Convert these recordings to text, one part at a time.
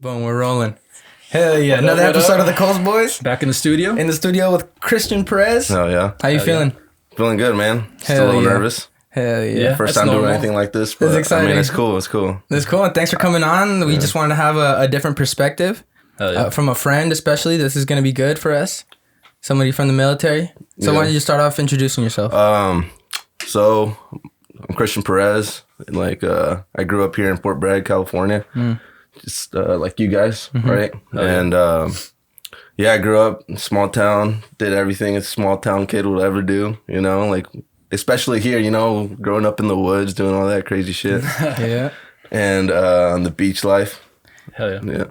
Boom, we're rolling. Hell yeah. Another episode of the Coles Boys. Back in the studio? In the studio with Cristian Perez. Oh, yeah. How you feeling? Yeah. Feeling good, man. Still Hell a little yeah. nervous. Hell yeah. First time doing anything like this. But, it's exciting. I mean, it's cool. It's cool. It's cool. And thanks for coming on. We just wanted to have a different perspective. Hell yeah. From a friend, especially. This is going to be good for us. Somebody from the military. So why don't you start off introducing yourself? So I'm Cristian Perez. And I grew up here in Fort Bragg, California. Just like you guys, right? And I grew up in a small town, did everything a small town kid would ever do, you know, like especially here, you know, growing up in the woods, doing all that crazy shit. Yeah. And on the beach life. Hell yeah. Yeah.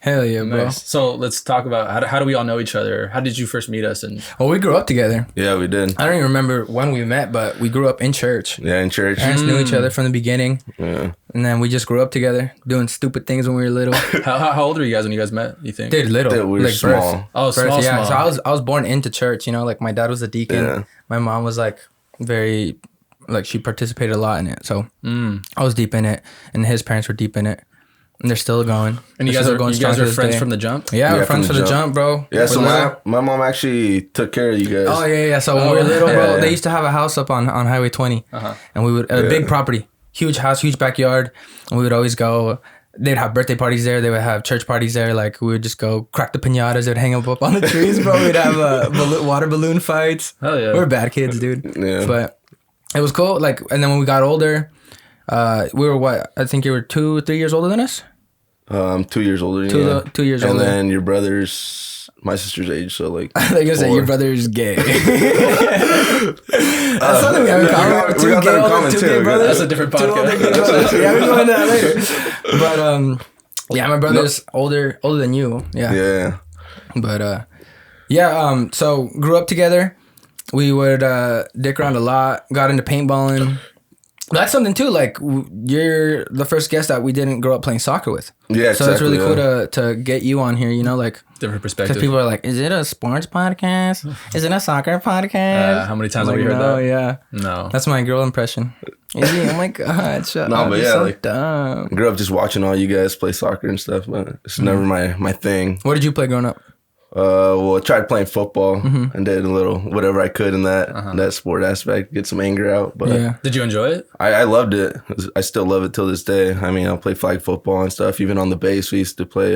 Hell yeah, bro. Nice. So let's talk about how do we all know each other? How did you first meet us? And Well, we grew up together. Yeah, we did. I don't even remember when we met, but we grew up in church. Yeah, in church. Parents knew each other from the beginning. Yeah. And then we just grew up together, doing stupid things when we were little. how old were you guys when you guys met, you think? Dude, little. Dude, we were like small. birth. Oh, Birth, small. So I was born into church, you know, like my dad was a deacon. Yeah. My mom was like very, like she participated a lot in it. So I was deep in it and his parents were deep in it. And they're still going. And you guys are friends from the jump? Yeah, we're friends from the jump, bro. Yeah, so my mom actually took care of you guys. Oh, yeah. So when we were little, bro, they used to have a house up on Highway 20. And we would, a big property, huge house, huge backyard. And we would always go, they'd have birthday parties there. They would have church parties there. Like we would just go crack the piñatas. They'd hang up on the trees, bro. We'd have water balloon fights. Hell yeah. We were bad kids, dude. Yeah. But it was cool. Like, and then when we got older, we were what? I think you were 2-3 years older than us. I'm 2 years older than you. 2 years older. And then your brother's my sister's age, so like. I think I said your brother's gay. That's something we have in common. We got that in common Two too. gay brothers. That's a different podcast. Yeah, we go into that later. But yeah, my brother's older than you. Yeah. Yeah. But so grew up together. We would dick around a lot. Got into paintballing. That's something too. Like you're the first guest that we didn't grow up playing soccer with. Yeah, so it's really cool to get you on here. You know, like different perspective. Because people are like, "Is it a sports podcast? Is it a soccer podcast?" How many times have we heard that? Yeah, no. That's my girl impression. Izzy, oh my god, shut up! But you're yeah, so like dumb. I grew up just watching all you guys play soccer and stuff, but it's never my thing. What did you play growing up? Well, I tried playing football and did a little whatever I could in that sport aspect, get some anger out. But Yeah. Did you enjoy it? I loved it. I still love it till this day. I mean, I'll play flag football and stuff. Even on the base, we used to play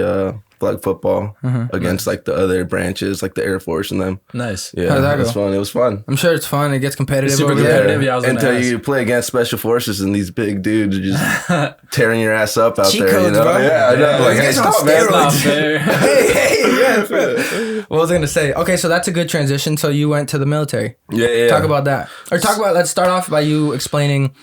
flag football against like the other branches, like the Air Force and them. Nice. Yeah, How'd that it was go? fun. It was fun. I'm sure it's fun. It gets competitive. It's super over there. competitive. Yeah, I was gonna Until ask. you play against special forces and these big dudes are just tearing your ass up out Cheat there. codes, You know? bro. Yeah, I know. Like, These hey, guys on stop, man. steroids. Not fair. hey, yeah. Fair. What was I gonna say? Okay, so that's a good transition. So you went to the military. Yeah. Talk about that, or let's start off by you explaining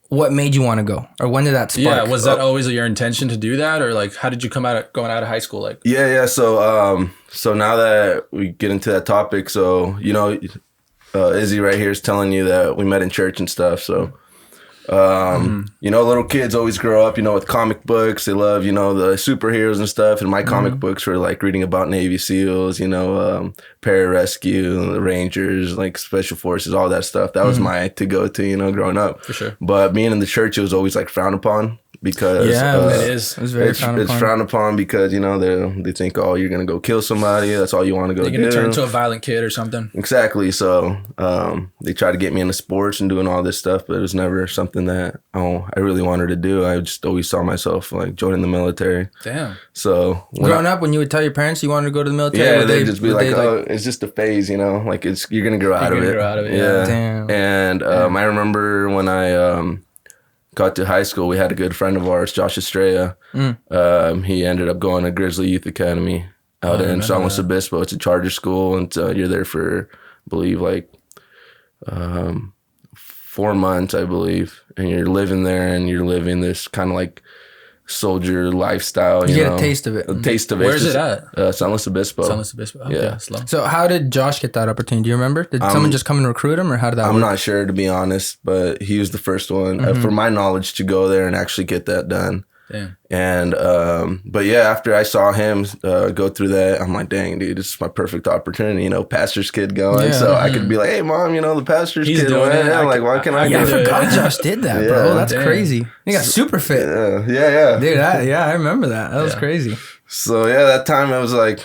what made you want to go, or when did that spark? Yeah, was that always your intention to do that, or like how did you come going out of high school? Like, Yeah. So now that we get into that topic, so you know, Izzy right here is telling you that we met in church and stuff. So, you know, little kids always grow up, you know, with comic books. They love, you know, the superheroes and stuff. And my comic books were like reading about Navy SEALs, you know, pararescue, the Rangers, like special forces, all that stuff. That was my to go to, you know, growing up. For sure. But being in the church, it was always like frowned upon. Because it is. It was very frowned upon. It's frowned upon because, you know, they think, oh, you're going to go kill somebody. That's all you want to go do. You're going to turn into a violent kid or something. Exactly. So they try to get me into sports and doing all this stuff, but it was never something that I really wanted to do. I just always saw myself like joining the military. Damn. So growing up, when you would tell your parents you wanted to go to the military, they'd just be like, oh, it's just a phase, you know, like you're going to grow out of it. Yeah. Damn. And I remember when I got to high school, we had a good friend of ours, Josh Estrella. He ended up going to Grizzly Youth Academy out in San Luis Obispo. It's a charter school, and you're there for, I believe, like 4 months, I believe. And you're living there, and you're living this kind of like soldier lifestyle. You get know? a taste of it. A taste of it. Where's it at? San Luis Obispo. San Luis Obispo. Okay, Yeah. slow. So how did Josh get that opportunity? Do you remember? Did someone just come and recruit him, or how did that work? I'm not sure, to be honest, but he was the first one, for my knowledge, to go there and actually get that done. Damn. And but yeah, after I saw him go through that, I'm like, dang, dude, this is my perfect opportunity. Pastor's kid going, so I could be like, hey, mom, the pastor's He's kid. doing it. Like, why can't I? Yeah, I do it? forgot Josh did that, bro. That's crazy. He got super fit. Yeah. Dude, I remember that. That was crazy. So yeah, that time I was like,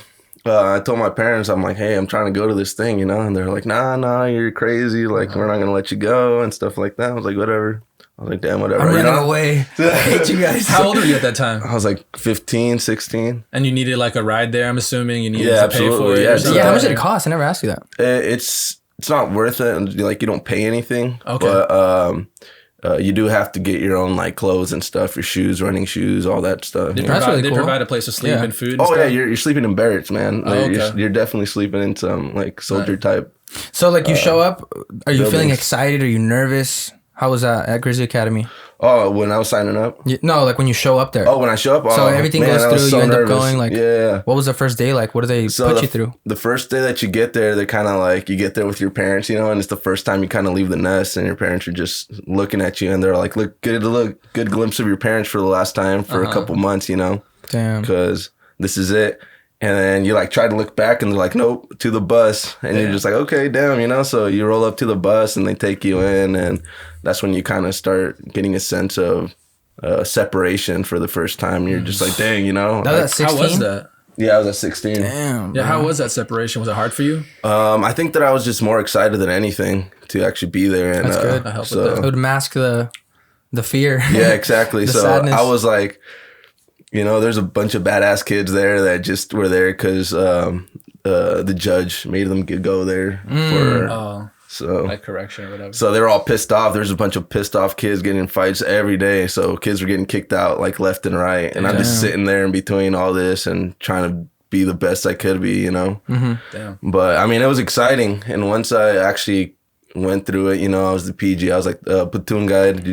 I told my parents, I'm like, hey, I'm trying to go to this thing, and they're like, nah, you're crazy. Like, we're not gonna let you go and stuff like that. I was like, whatever. I was like, damn, whatever. I'm running away. I hate you guys. How old were you at that time? I was like 15, 16. And you needed like a ride there, I'm assuming. You needed to absolutely. pay for it. Yeah, how much did it cost? I never asked you that. It's not worth it. And like, you don't pay anything. Okay. But you do have to get your own like clothes and stuff, your shoes, running shoes, all that stuff. They really cool. provide a place to sleep and food and stuff? Yeah, you're sleeping in barracks, man. Like, okay. you're definitely sleeping in some like soldier type. So like you show up, are you buildings. feeling excited? Are you nervous? How was that at Grizzly Academy? Oh, when I was signing up? No, like when you show up there. Oh, when I show up? So everything goes through, so you end nervous. up going like, what was the first day like? What do they put you through? The first day that you get there, they're kind of like, you get there with your parents, and it's the first time you kind of leave the nest and your parents are just looking at you and they're like, get a good glimpse of your parents for the last time for a couple months, Damn. Because this is it. And then you like try to look back and they're like, nope, to the bus. And you're just like, okay, damn, so you roll up to the bus and they take you in. And that's when you kind of start getting a sense of separation for the first time. You're just like, dang, That was at 16? How was that? Yeah, I was at 16. Damn. Yeah, how was that separation? Was it hard for you? I think that I was just more excited than anything to actually be there. And, That's good. I help with that. It would mask the fear. Yeah, exactly. The So sadness. I was like, there's a bunch of badass kids there that just were there because the judge made them go there for like correction or whatever. So they were all pissed off. There's a bunch of pissed off kids getting in fights every day. So kids were getting kicked out like left and right. And I'm just sitting there in between all this and trying to be the best I could be, Damn. But I mean, it was exciting. And once I actually went through it, I was the PG. I was like the platoon guide,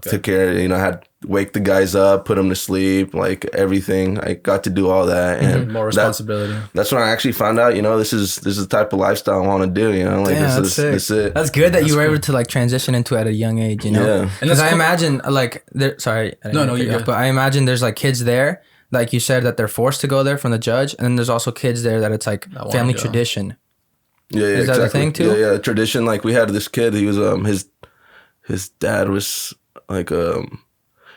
took care, had wake the guys up, put them to sleep, like everything. I got to do all that. And more responsibility. That's when I actually found out, this is the type of lifestyle I want to do, like this is it. That's good that you were able to like transition into it at a young age, Yeah. Because I imagine like sorry. No, you're good. But I imagine there's like kids there, like you said, that they're forced to go there from the judge. And then there's also kids there that it's like family tradition. Yeah, is that exactly. the thing too? Yeah. Tradition. Like we had this kid. He was his dad was like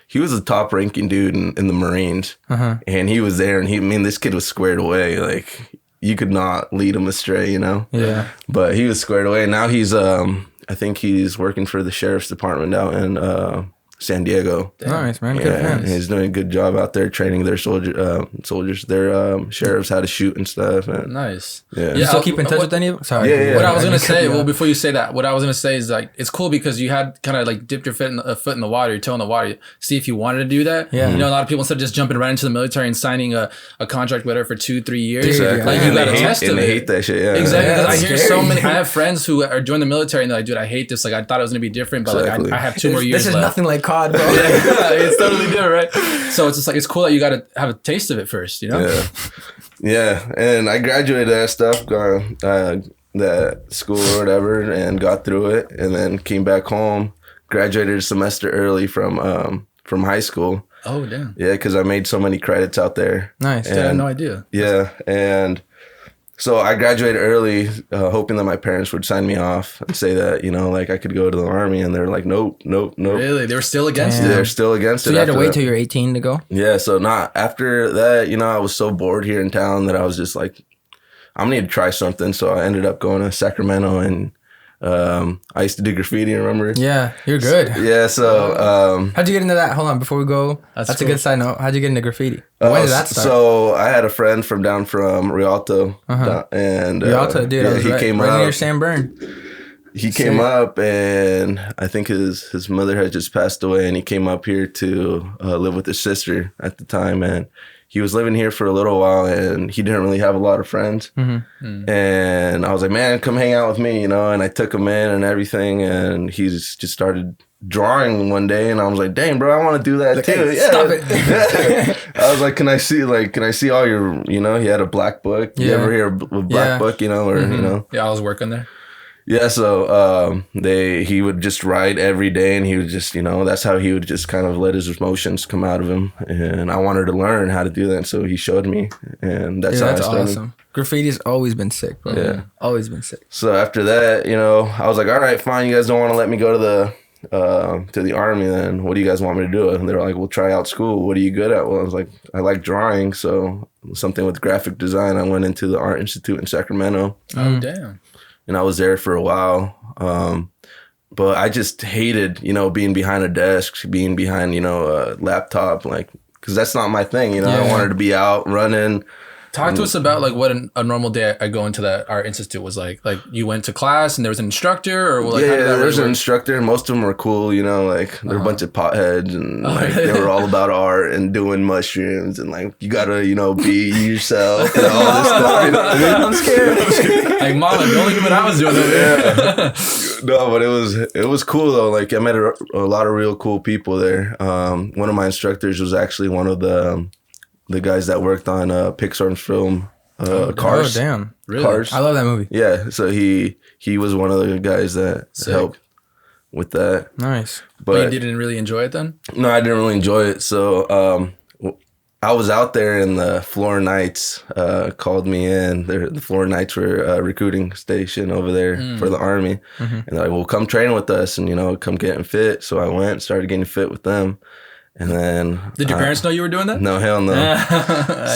he was a top ranking dude in the Marines, and he was there. And this kid was squared away. Like you could not lead him astray, Yeah. But he was squared away. And now he's I think he's working for the sheriff's department out in San Diego. Nice, man. Good Yeah, for and him. he's doing a good job out there training their soldiers, their sheriffs how to shoot and stuff. And Nice. Yeah. You still keep in touch with any of them? Sorry. Yeah. What I was gonna say, before you say that, what I was gonna say is like it's cool because you had kind of like dipped your foot in the water, your toe in the water, see if you wanted to do that. Yeah. A lot of people instead of just jumping right into the military and signing a contract, whatever, for 2-3 years. Exactly. Like you got to test and of they it. hate that shit. Yeah. Exactly. Yeah, Because I hear that's so scary. many. I have friends who are joining the military and they're like, dude, I hate this. Like I thought it was gonna be different, but Exactly. like I have 2 more years This is left. nothing like COD, bro. It's totally different, right? So it's just like it's cool that you got to have a taste of it first, Yeah, and I graduated that stuff, that school or whatever, and got through it, and then came back home, graduated a semester early from high school. Oh damn! Yeah, because I made so many credits out there. Nice. I had no idea. Yeah, and so I graduated early, hoping that my parents would sign me off and say that like I could go to the Army, and they're like, nope. Really, they were still against Damn. it. They're still against it. So you had to after wait that. till you're 18 to go? Yeah, so not after that, I was so bored here in town that I was just like, I'm gonna need to try something. So I ended up going to Sacramento, and I used to do graffiti, remember? Yeah, you're good. Yeah, so How'd you get into that? Hold on, before we go, that's a cool. good side note. How'd you get into graffiti? When did that start? So I had a friend from down from Rialto, and Rialto, dude, I was he came right up. near San Bern. He came up, and I think his mother had just passed away, and he came up here to live with his sister at the time, and he was living here for a little while, and he didn't really have a lot of friends. And I was like, man, come hang out with me, and I took him in and everything, and he's just started drawing one day, and I was like, dang, bro, I want to do that too. Hey, yeah. stop it. I was like, can I see all your, he had a black book. You Yeah. ever hear of a black book, or, Yeah, I was working there. Yeah, so he would just ride every day, and he would just, that's how he would just kind of let his emotions come out of him. And I wanted to learn how to do that, so he showed me, and that's how I started. Awesome. Graffiti's always been sick, bro. Yeah, always been sick. So after that, I was like, all right, fine. You guys don't want to let me go to the army, then what do you guys want me to do? And they were like, we'll try out school. What are you good at? Well, I was like, I like drawing, so something with graphic design. I went into the Art Institute in Sacramento. Oh, damn. And I was there for a while. But I just hated, being behind a desk, being behind, a laptop, because that's not my thing, I wanted to be out running. Talk to us about what a normal day I go into that Art Institute was like. Like you went to class and there was an instructor, or there was an instructor, and most of them were cool. They're a bunch of potheads, and they were all about art and doing mushrooms, and you gotta be yourself and all this stuff. I'm scared. Like, Mama, don't look at what I was doing over there. No, but it was cool though. I met a lot of real cool people there. One of my instructors was actually one of the guys that worked on Pixar's film Cars. Oh, damn. Really? Cars. I love that movie. Yeah, so he was one of the guys that helped with that. Nice. But you didn't really enjoy it then? No, I didn't really enjoy it. So I was out there, and the Floor Knights called me in. The Floor Knights were a recruiting station over there for the Army. Mm-hmm. And they're like, well, come train with us and, come getting fit. So I went, started getting fit with them. And then... Did your parents know you were doing that? No, hell no.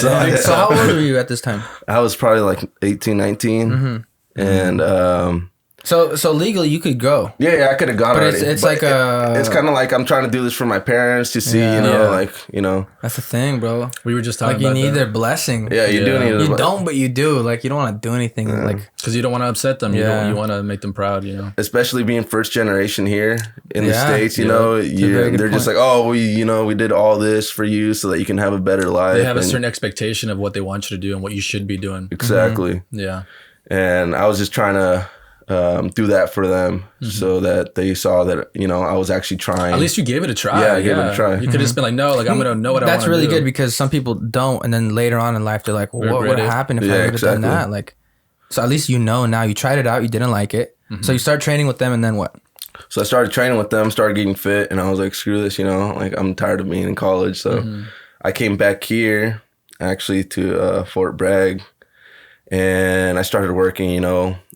So how old were you at this time? I was probably 18, 19. Mm-hmm. And... So legally you could go. Yeah, I could have gone but already. It's but it's kind of like I'm trying to do this for my parents to see, That's the thing, bro. We were just talking about you need their blessing. Yeah, you do need their blessing. You don't, but you do. You don't want to do anything. Because you don't want to upset them. You want to make them proud, Especially being first generation here in the States, they're just like, oh, we did all this for you so that you can have a better life. They have a certain expectation of what they want you to do and what you should be doing. Exactly. Mm-hmm. Yeah. And I was just trying to do that for them so that they saw that, I was actually trying. At least you gave it a try. Yeah, I gave it a try. You could have just been like, no, I'm going to know what I want to do. That's really good because some people don't. And then later on in life, they're like, well, what would have happened if I would have done that? So at least now. You tried it out. You didn't like it. Mm-hmm. So you start training with them and then what? So I started training with them, started getting fit. And I was like, screw this, I'm tired of being in college. So I came back here actually to Fort Bragg. And I started working,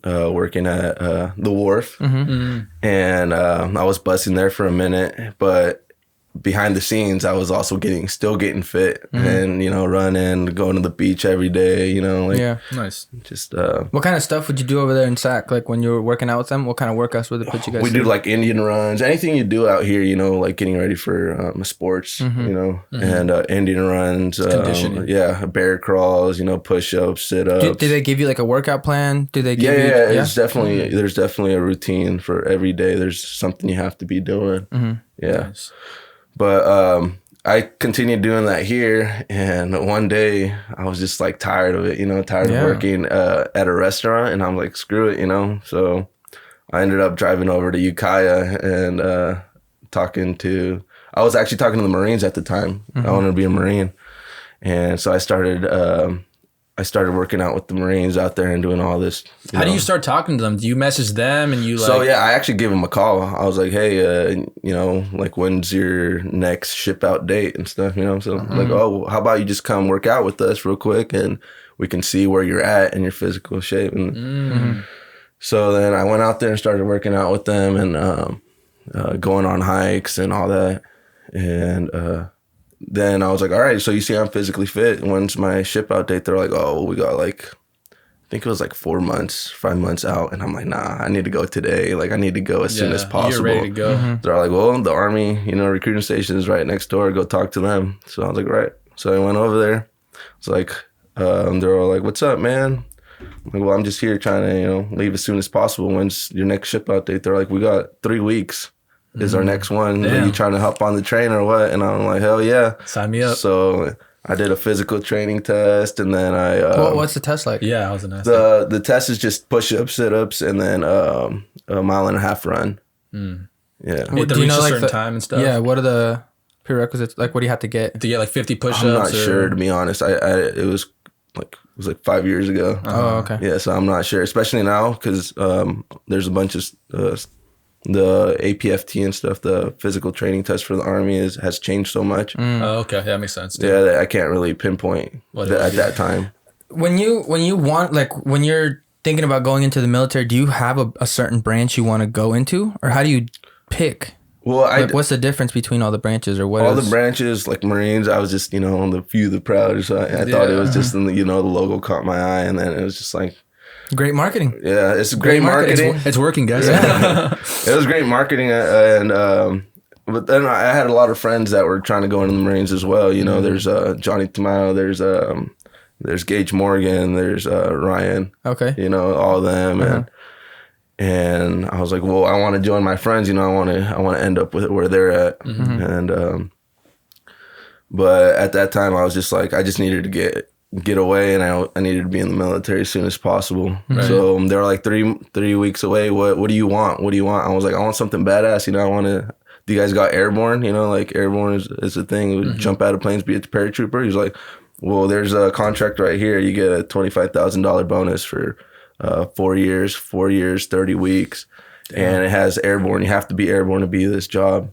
working at the wharf. Mm-hmm. And I was busting there for a minute. But behind the scenes, I was also still getting fit and, running, going to the beach every day, Nice. Just what kind of stuff would you do over there in Sac? When you were working out with them, what kind of workouts would they put you guys through? We do Indian runs, anything you do out here, getting ready for sports, and Indian runs, conditioning. Bear crawls, push-ups, sit-ups. Do they give you a workout plan? Do they give you? It's definitely there's definitely a routine for every day. There's something you have to be doing. Mm-hmm. Yeah. Nice. But I continued doing that here, and one day I was just tired of it, tired of working at a restaurant, and I'm like, screw it, So I ended up driving over to Ukiah and I was actually talking to the Marines at the time. Mm-hmm. I wanted to be a Marine, and so I started working out with the Marines out there and doing all this. How do you start talking to them? Do you message them and you So I actually gave them a call. I was like, hey, when's your next ship out date and stuff, So oh, how about you just come work out with us real quick and we can see where you're at in your physical shape. And so then I went out there and started working out with them and going on hikes and all that. And then I was like, all right, so you see I'm physically fit. When's my ship out date? They're like, oh, we got I think it was 5 months out. And I'm like, nah, I need to go today. I need to go as soon as possible. You're ready to go. Mm-hmm. They're like, well, the Army, recruiting station is right next door. Go talk to them. So I was like, right. So I went over there. It's they're all like, what's up, man? I'm like, well, I'm just here trying to, leave as soon as possible. When's your next ship out date? They're like, we got 3 weeks. Is our next one. Are you trying to hop on the train or what? And I'm like, hell yeah. Sign me up. So I did a physical training test, and then what's the test like? Yeah, I was an the test is just push-ups, sit-ups, and then a 1.5 mile run. Mm. Yeah. You have to reach a certain time and stuff? Yeah, what are the prerequisites? What do you have to get? To get 50 push-ups? I'm not sure, to be honest. It was was like 5 years ago. Oh, okay. Yeah, so I'm not sure, especially now because there's a bunch of the APFT and stuff. The physical training test for the Army has changed so much. Oh, okay, yeah, that makes sense. Too. Yeah, that I can't really pinpoint at that time. When you want, like, when you're thinking about going into the military, do you have a certain branch you want to go into, or how do you pick? Well, like, what's the difference between all the branches, or what? All the branches, like Marines, I was just, on the few, the proud. So I thought it was just, the logo caught my eye, and then it was just like great marketing. Yeah, it's great marketing. It's working, guys. Yeah. It was great marketing, and but then I had a lot of friends that were trying to go into the Marines as well. There's Johnny Tamayo, there's Gage Morgan, there's Ryan. Okay. All of them, and I was like, well, I want to join my friends. I want to end up with where they're at, and but at that time I was just like, I just needed to get away, and I needed to be in the military as soon as possible. Right. So they were like 3 weeks away. What do you want? What do you want? I was like, I want something badass. I want to. Do you guys got airborne? Like airborne is a thing. We jump out of planes, be a paratrooper. He's like, well, there's a contract right here. You get a $25,000 bonus for 4 years, 30 weeks. Damn. And it has airborne. You have to be airborne to be this job.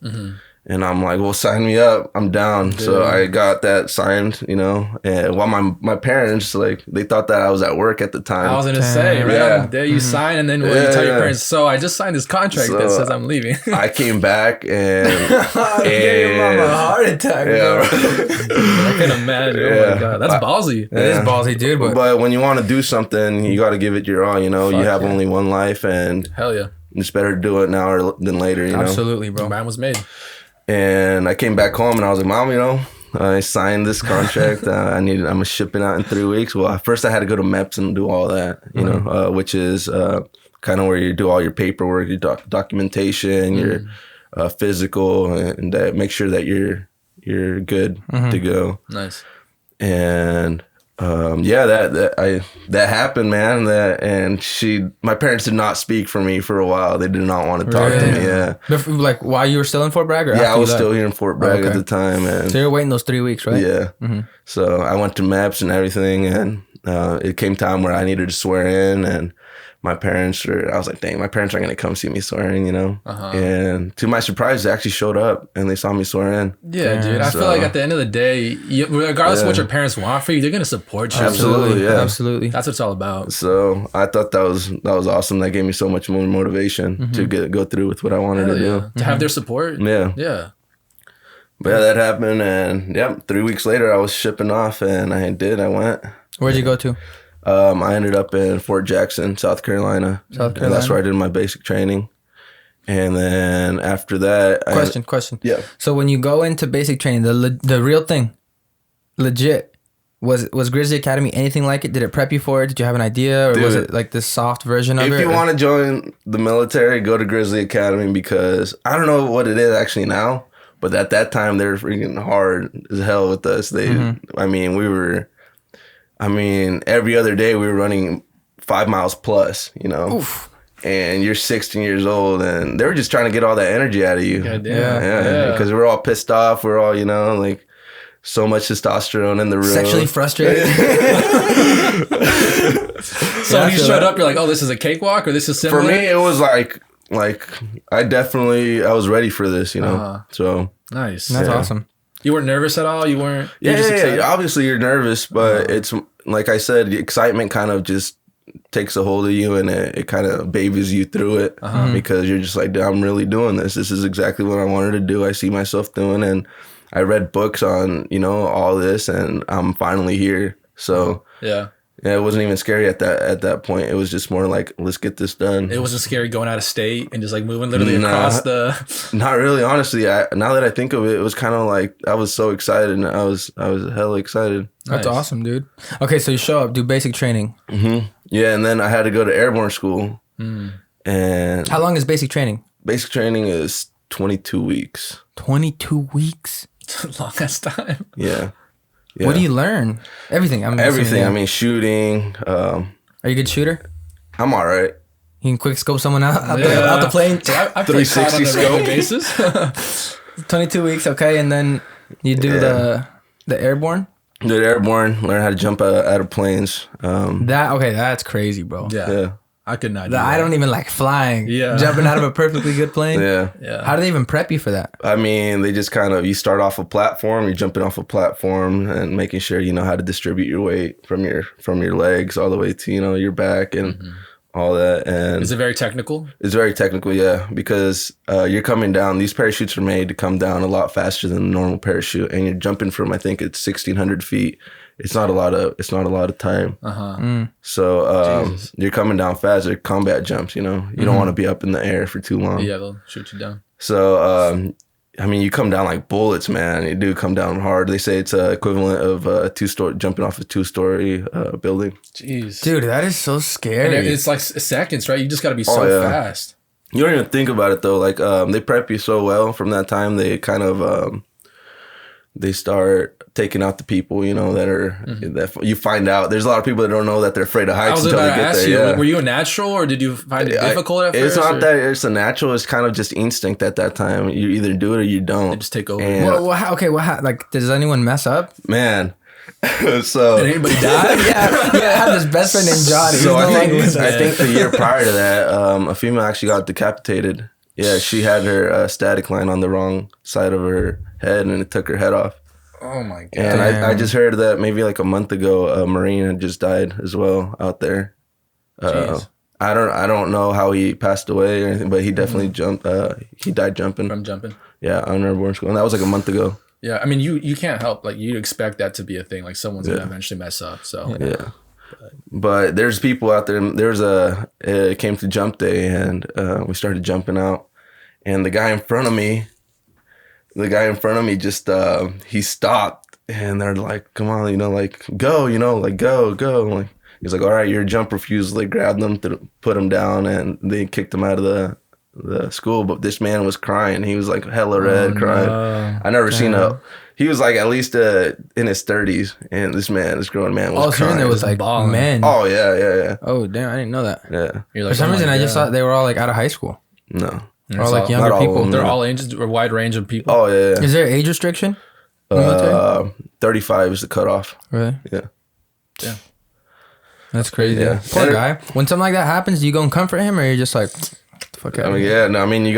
And I'm like, well, sign me up. I'm down. Dude. So I got that signed, and while my parents, like, they thought that I was at work at the time. I was going to say, right on the day you sign, and then you tell your parents, so I just signed this contract that says I'm leaving. I came back and... gave your mama a heart attack, bro. I can imagine. Oh, my God. That's ballsy. It is ballsy, dude. But when you want to do something, you got to give it your all, you have only one life, and... Hell yeah. It's better to do it now than later, Absolutely, bro. Man was made. And I came back home and I was like, Mom, I signed this contract. I'm shipping out in 3 weeks. Well, first I had to go to MEPS and do all that, which is kind of where you do all your paperwork, your documentation, your physical, and make sure that you're good to go. Nice. And that happened, man. My parents did not speak for me for a while. They did not want to talk to me. Yeah. Like, while you were still in Fort Bragg? Or I was still here in Fort Bragg at the time. And so you were waiting those 3 weeks, right? Yeah. So I went to MEPS and everything, and it came time where I needed to swear in, and my parents I was like, dang, my parents aren't going to come see me swearing, And to my surprise, they actually showed up and they saw me swear in. Yeah, dude. I feel like at the end of the day, regardless of what your parents want for you, they're going to support you. Absolutely, yeah. Absolutely. That's what it's all about. So I thought that was awesome. That gave me so much more motivation to go through with what I wanted to do. To have their support. Yeah. Yeah. But that happened, and 3 weeks later, I was shipping off, and I went. Where'd you go to? I ended up in Fort Jackson, South Carolina. And that's where I did my basic training. And then after that... Question. Yeah. So when you go into basic training, the real thing, legit, was Grizzly Academy anything like it? Did it prep you for it? Did you have an idea? Or was it like this soft version of it? If you want to join the military, go to Grizzly Academy, because I don't know what it is actually now, but at that time, they were freaking hard as hell with us. Every other day we were running 5 miles plus, Oof. And you're 16 years old, and they were just trying to get all that energy out of you. Yeah. Because we're all pissed off. We're all, like, so much testosterone in the room. Sexually frustrated. So when you showed up, you're like, oh, this is a cakewalk, or this is similar? For me, it was like I was ready for this, So nice. That's awesome. You weren't nervous at all? You weren't? Yeah. Obviously, you're nervous, but it's like I said, the excitement kind of just takes a hold of you, and it kind of babies you through it because you're just like, I'm really doing this. This is exactly what I wanted to do. I see myself doing, and I read books on all this, and I'm finally here. So yeah, it wasn't even scary at that point. It was just more like, let's get this done. It wasn't scary going out of state and just like moving literally across the... Not really, honestly. Now that I think of it, it was kind of like I was so excited, and I was hella excited. That's awesome, dude. Okay, so you show up, do basic training. Yeah, and then I had to go to airborne school. And how long is basic training? Basic training is 22 weeks. 22 weeks? It's a long ass time. Yeah. What do you learn? Everything. Everything. Shooting. Are you a good shooter? I'm all right. You can quick scope someone out the plane. I 360 scope basis. 22 weeks, okay, and then you do the airborne. Did airborne, learn how to jump out of planes. That's crazy, bro. Yeah. I could not do that. I don't even like flying. Yeah. Jumping out of a perfectly good plane. Yeah. How do they even prep you for that? I mean, they just kind of, you start off a platform, you're jumping off a platform and making sure you know how to distribute your weight from your legs all the way to, your back and all that. And is it very technical? It's very technical, yeah, because you're coming down. These parachutes are made to come down a lot faster than a normal parachute, and you're jumping from, I think it's 1,600 feet. It's not a lot of time. So you're coming down fast. They're combat jumps. You don't want to be up in the air for too long. Yeah, they'll shoot you down. So I mean, you come down like bullets, man. You do come down hard. They say it's equivalent of jumping off a 2-story building. Jeez, dude, that is so scary. And it's like seconds, right? You just got to be so fast. You don't even think about it though. Like they prep you so well from that time. They kind of they start taking out the people, that are that you find out. There's a lot of people that don't know that they're afraid of heights until they get there. Yeah. Were you a natural, or did you find it difficult at first? It's not that it's a natural. It's kind of just instinct at that time. You either do it or you don't. They just take over. Like, does anyone mess up? Man. So did anybody die? I have this best friend named Johnny. So I think the year prior to that, a female actually got decapitated. Yeah, she had her static line on the wrong side of her head, and it took her head off. Oh my god! And I just heard that maybe like a month ago, a Marine had just died as well out there. I don't know how he passed away or anything, but he definitely jumped. He died jumping. From jumping. Yeah, on airborne school, and that was like a month ago. Yeah, I mean, you can't help, like, you expect that to be a thing. Like, someone's gonna eventually mess up. So yeah. But there's people out there. It came to jump day, and we started jumping out, and the guy in front of me just he stopped, and they're like, "Come on, like go, like go." Like, he's like, "All right, you're a jump refusal." They grabbed him to put him down, and they kicked him out of the school. But this man was crying. He was like hella red, crying. No. I never seen he was like at least in his 30s, and this grown man was crying. There was like men. Oh yeah. Oh damn, I didn't know that. Yeah. For some reason, I just thought they were all like out of high school. No. Or like younger people. They're all ages, or wide range of people. Oh yeah. Is there an age restriction? 35 is the cutoff. Really? Yeah. That's crazy. Yeah. Poor guy. When something like that happens, do you go and comfort him, or you're just like, "Get the fuck out?" You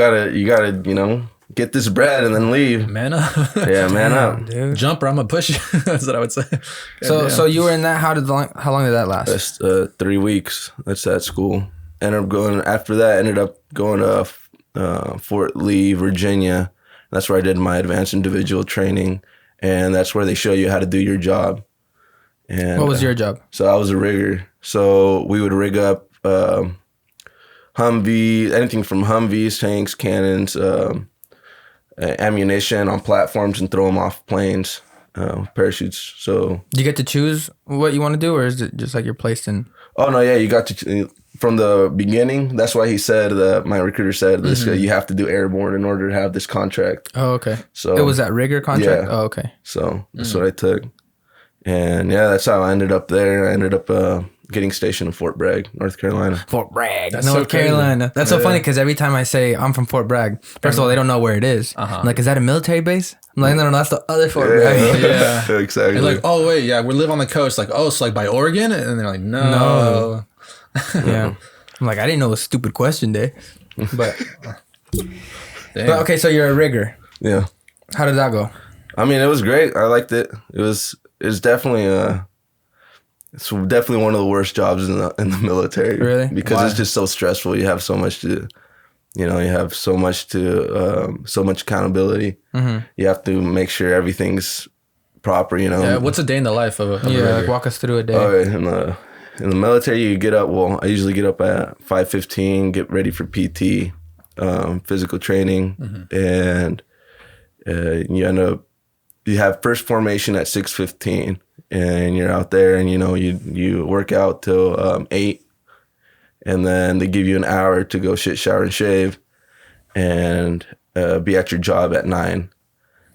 gotta get this bread and then leave. Man up. Yeah, man up, dude. Jump or I'm gonna push you. That's what I would say. So you were in that. How long did that last? That's 3 weeks. That's at school. Ended up going to Fort Lee, Virginia. That's where I did my advanced individual training, and that's where they show you how to do your job. And what was your job? So I was a rigger. So we would rig up Humvee, anything from Humvees, tanks, cannons, ammunition on platforms, and throw them off planes, parachutes. So do you get to choose what you want to do, or is it just like you're placed in? Oh no, yeah, you got to from the beginning. That's why he said my recruiter said this. You have to do airborne in order to have this contract. Oh, okay. So it was that rigger contract. Yeah. Oh, okay. So that's what I took, and yeah, that's how I ended up there. I ended up getting stationed in Fort Bragg, North Carolina. Fort Bragg, North Carolina. That's so funny because every time I say I'm from Fort Bragg, first of all, they don't know where it is. I'm like, is that a military base? I'm like, no, that's the other Fort Bragg. Yeah, exactly. They're like, oh wait, yeah, we live on the coast. Like, oh, so like by Oregon, and they're like, no. Yeah, I'm like, I didn't know it was a stupid question, day. But okay, so you're a rigger. Yeah. How did that go? I mean, it was great. I liked it. It's definitely it's definitely one of the worst jobs in the military. Really? Because it's just so stressful. You have so much to, you have so much accountability. You have to make sure everything's proper. Yeah. What's a day in the life of a rigger? Like walk us through a day. Okay, in the military, you get up. Well, I usually get up at 5:15, get ready for PT, physical training, and you have first formation at 6:15, and you're out there, and you work out till 8, and then they give you an hour to go shit, shower, and shave, and be at your job at 9.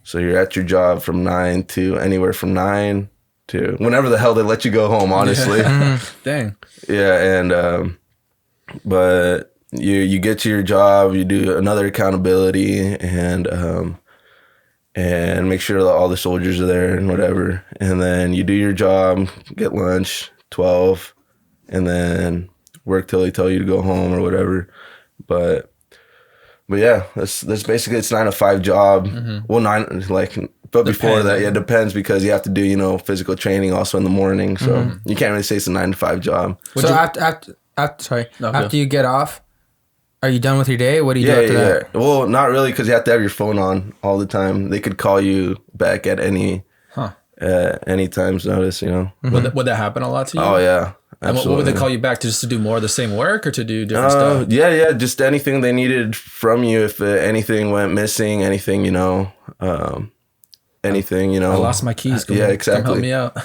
So you're at your job from 9 to anywhere from 9 to whenever the hell they let you go home, honestly. Dang. Yeah, and but you get to your job, you do another accountability, and and make sure that all the soldiers are there and whatever. And then you do your job, get lunch, 12, and then work till they tell you to go home or whatever. But yeah, that's basically, it's 9 to 5 job. Well, 9, like, but before that, yeah, it depends, because you have to do, you know, physical training also in the morning. So you can't really say it's a 9 to 5 job. So after you get off, are you done with your day? What do you do after that? Well, not really, because you have to have your phone on all the time. They could call you back at any time's notice, you know. Would that happen a lot to you? Oh, yeah. And what would they call you back to, just to do more of the same work or to do different stuff? Yeah, just anything they needed from you. If anything went missing, anything, you know, anything, you know. I lost my keys. Exactly. Come help me out.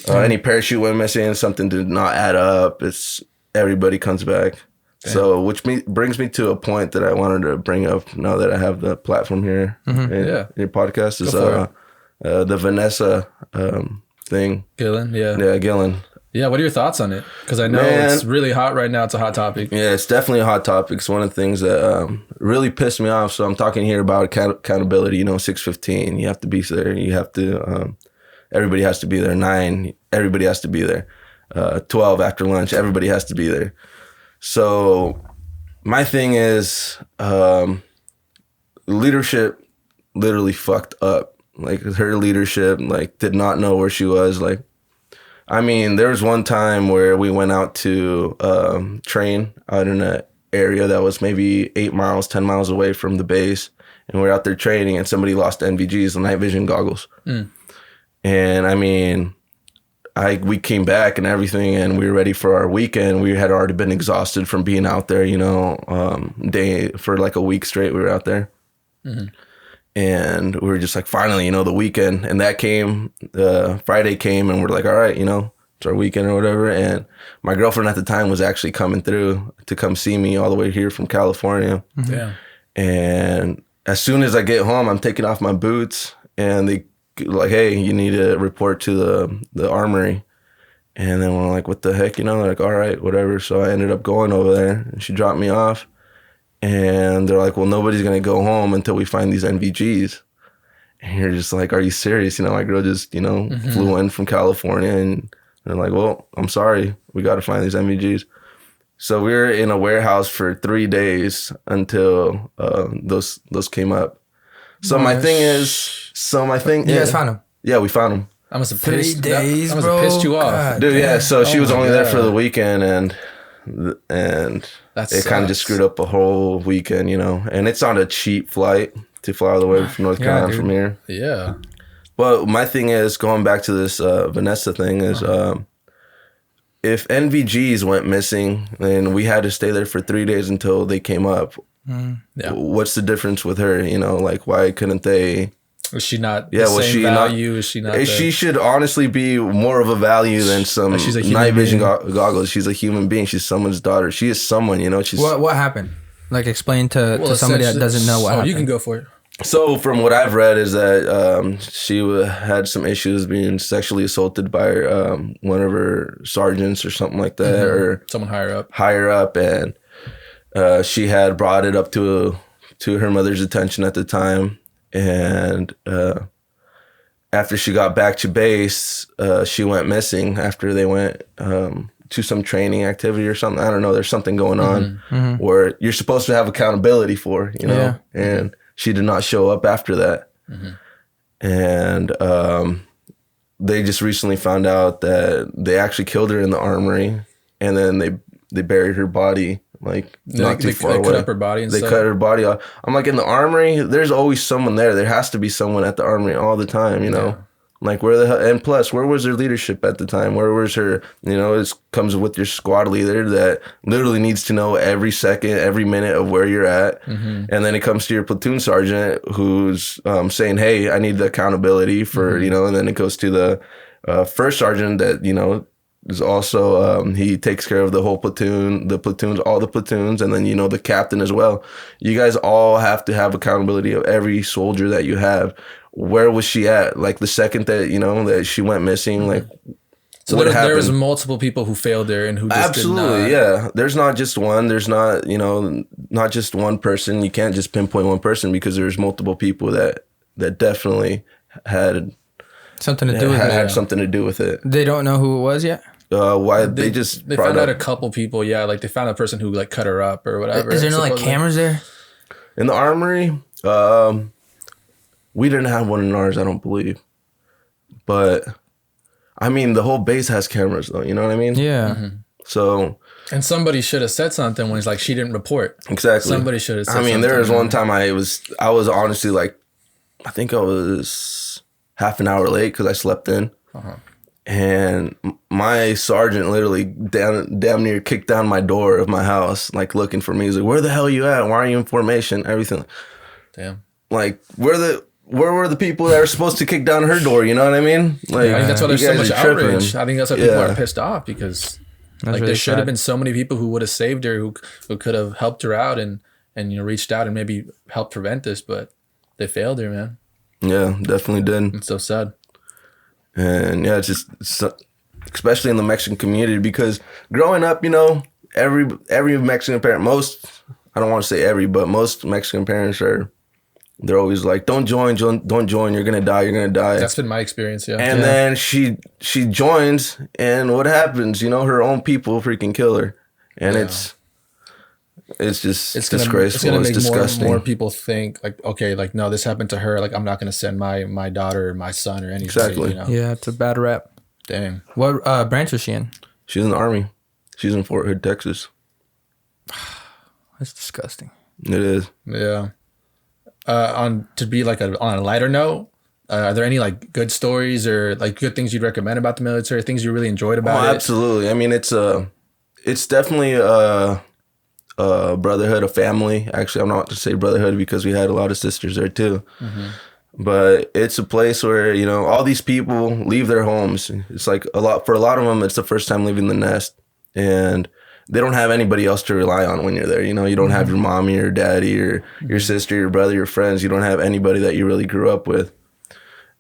Any parachute went missing, something did not add up. It's everybody comes back. Damn. So, which brings me to a point that I wanted to bring up now that I have the platform here in your podcast is the Vanessa thing. Gillen, Yeah, Gillen. Yeah, what are your thoughts on it? Because I know it's really hot right now. It's a hot topic. Yeah, it's definitely a hot topic. It's one of the things that really pissed me off. So I'm talking here about accountability. You know, 6:15, you have to be there. You have to, everybody has to be there. 9, everybody has to be there. 12 after lunch, everybody has to be there. So my thing is, leadership literally fucked up. Like, her leadership, like, did not know where she was. Like, I mean, there was one time where we went out to train out in an area that was maybe 8 miles, 10 miles away from the base. And we're out there training, and somebody lost NVGs, the night vision goggles. And I mean, we came back and everything, and we were ready for our weekend. We had already been exhausted from being out there, you know, for like a week straight. We were out there. And we were just like, finally, you know, the weekend. And that came, Friday came, and we're like, all right, you know, it's our weekend or whatever. And my girlfriend at the time was actually coming through to come see me all the way here from California. Yeah. And as soon as I get home, I'm taking off my boots, and they like, hey, you need to report to the armory. And then we're like, what the heck, you know? They're like, all right, whatever. So I ended up going over there, and she dropped me off. And they're like, well, nobody's going to go home until we find these NVGs. And you're just like, are you serious? You know, my girl just, you know, flew in from California, and they're like, well, I'm sorry, we got to find these NVGs. So we were in a warehouse for 3 days until those came up. So my thing is, you guys found them? Yeah, we found them. I must have 3 pissed, days, that must bro. have pissed you off. God, dude, yeah. So she was only there for the weekend, and That it kind of just screwed up a whole weekend, you know. And it's on a cheap flight to fly all the way from North Carolina from here. Yeah. But my thing is, going back to this Vanessa thing, is if NVGs went missing and we had to stay there for 3 days until they came up, what's the difference with her? You know, like, why couldn't they? Was she not the same value? Is she not? She should honestly be more of a value than some night vision goggles. She's a human being. She's someone's daughter. She is someone, you know. She's what happened? Like, explain to somebody that doesn't know what happened. You can go for it. So from what I've read is that she had some issues being sexually assaulted by one of her sergeants or something like that, or someone higher up. And she had brought it up to her mother's attention at the time. And after she got back to base, she went missing after they went to some training activity or something. I don't know. There's something going on where you're supposed to have accountability for, you know, and she did not show up after that. And they just recently found out that they actually killed her in the armory, and then they buried her body like not too far away. They cut up her body and stuff. They cut her body off. I'm like, in the armory, there's always someone there. There has to be someone at the armory all the time, you know? Yeah. Like, where the hell? And plus, where was her leadership at the time? Where was her, you know, it comes with your squad leader that literally needs to know every second, every minute of where you're at. And then it comes to your platoon sergeant who's saying, hey, I need the accountability for, you know, and then it goes to the first sergeant that, you know, is also, he takes care of the whole platoon, all the platoons, and then, you know, the captain as well. You guys all have to have accountability of every soldier that you have. Where was she at? Like, the second that, you know, that she went missing, like, so what happened? There was multiple people who failed there and who just absolutely did not. Yeah. There's not just one. There's not, you know, not just one person. You can't just pinpoint one person because there's multiple people that that definitely had something to do with it. Had something to do with it. They don't know who it was yet. Why they found out a couple people. Yeah, like they found a person who like cut her up or whatever. Is there no like cameras there in the armory? We didn't have one in ours, I don't believe. But I mean, the whole base has cameras, though. You know what I mean? Yeah. Mm-hmm. So. And somebody should have said something when he's like, she didn't report. Exactly. Somebody should have said something. I mean, there was one time I was honestly like, I think I was half an hour late because I slept in. Uh-huh. And my sergeant literally damn near kicked down my door of my house, like looking for me. He's like, "Where the hell are you at? Why are you in formation?" Everything. Damn. Like, where were the people that are supposed to kick down her door? You know what I mean? Like, I think that's why there's so much outrage. I think that's why people are pissed off because like really there should have been so many people who would have saved her, who could have helped her out and reached out and maybe helped prevent this, but they failed her, man. Yeah, definitely did. It's so sad. And yeah, it's just especially in the Mexican community, because growing up, every Mexican parent, I don't want to say every, but most Mexican parents they're always like, don't join, you're gonna die. That's been my experience, yeah. And then she joins, and what happens? Her own people freaking kill her, and it's disgraceful. It's gonna make disgusting. More people think like, okay, like no, this happened to her. Like I'm not gonna send my daughter or my son or anything. Exactly. Yeah, it's a bad rap. Dang. What branch was she in? She's in the Army. She's in Fort Hood, Texas. That's disgusting. It is. Yeah. To be like on a lighter note, are there any like good stories or like good things you'd recommend about the military? Things you really enjoyed about it? Absolutely. I mean, it's definitely a brotherhood, a family. Actually, I'm not to say brotherhood because we had a lot of sisters there too. Mm-hmm. But it's a place where, all these people leave their homes. It's like for a lot of them, it's the first time leaving the nest, and they don't have anybody else to rely on when you're there. You don't have your mommy or daddy or your sister, your brother, your friends. You don't have anybody that you really grew up with.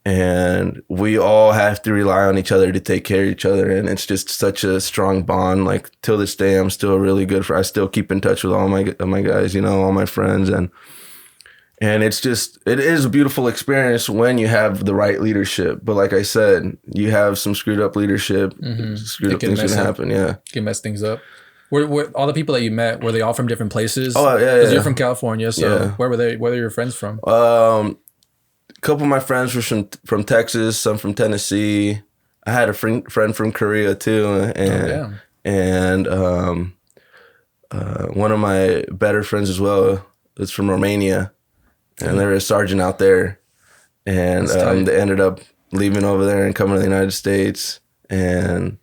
And we all have to rely on each other to take care of each other. And it's just such a strong bond. Like till this day, I'm still really good I still keep in touch with all my guys, all my friends. And it is a beautiful experience when you have the right leadership. But like I said, you have some screwed up leadership, screwed up things can happen. Yeah. Can mess things up. Were all the people that you met, were they all from different places? Oh, yeah. Because you're from California, so where were your friends from? A couple of my friends were from Texas, some from Tennessee. I had a friend from Korea too, and one of my better friends as well is from Romania, and they're a sergeant out there, and they ended up leaving over there and coming to the United States and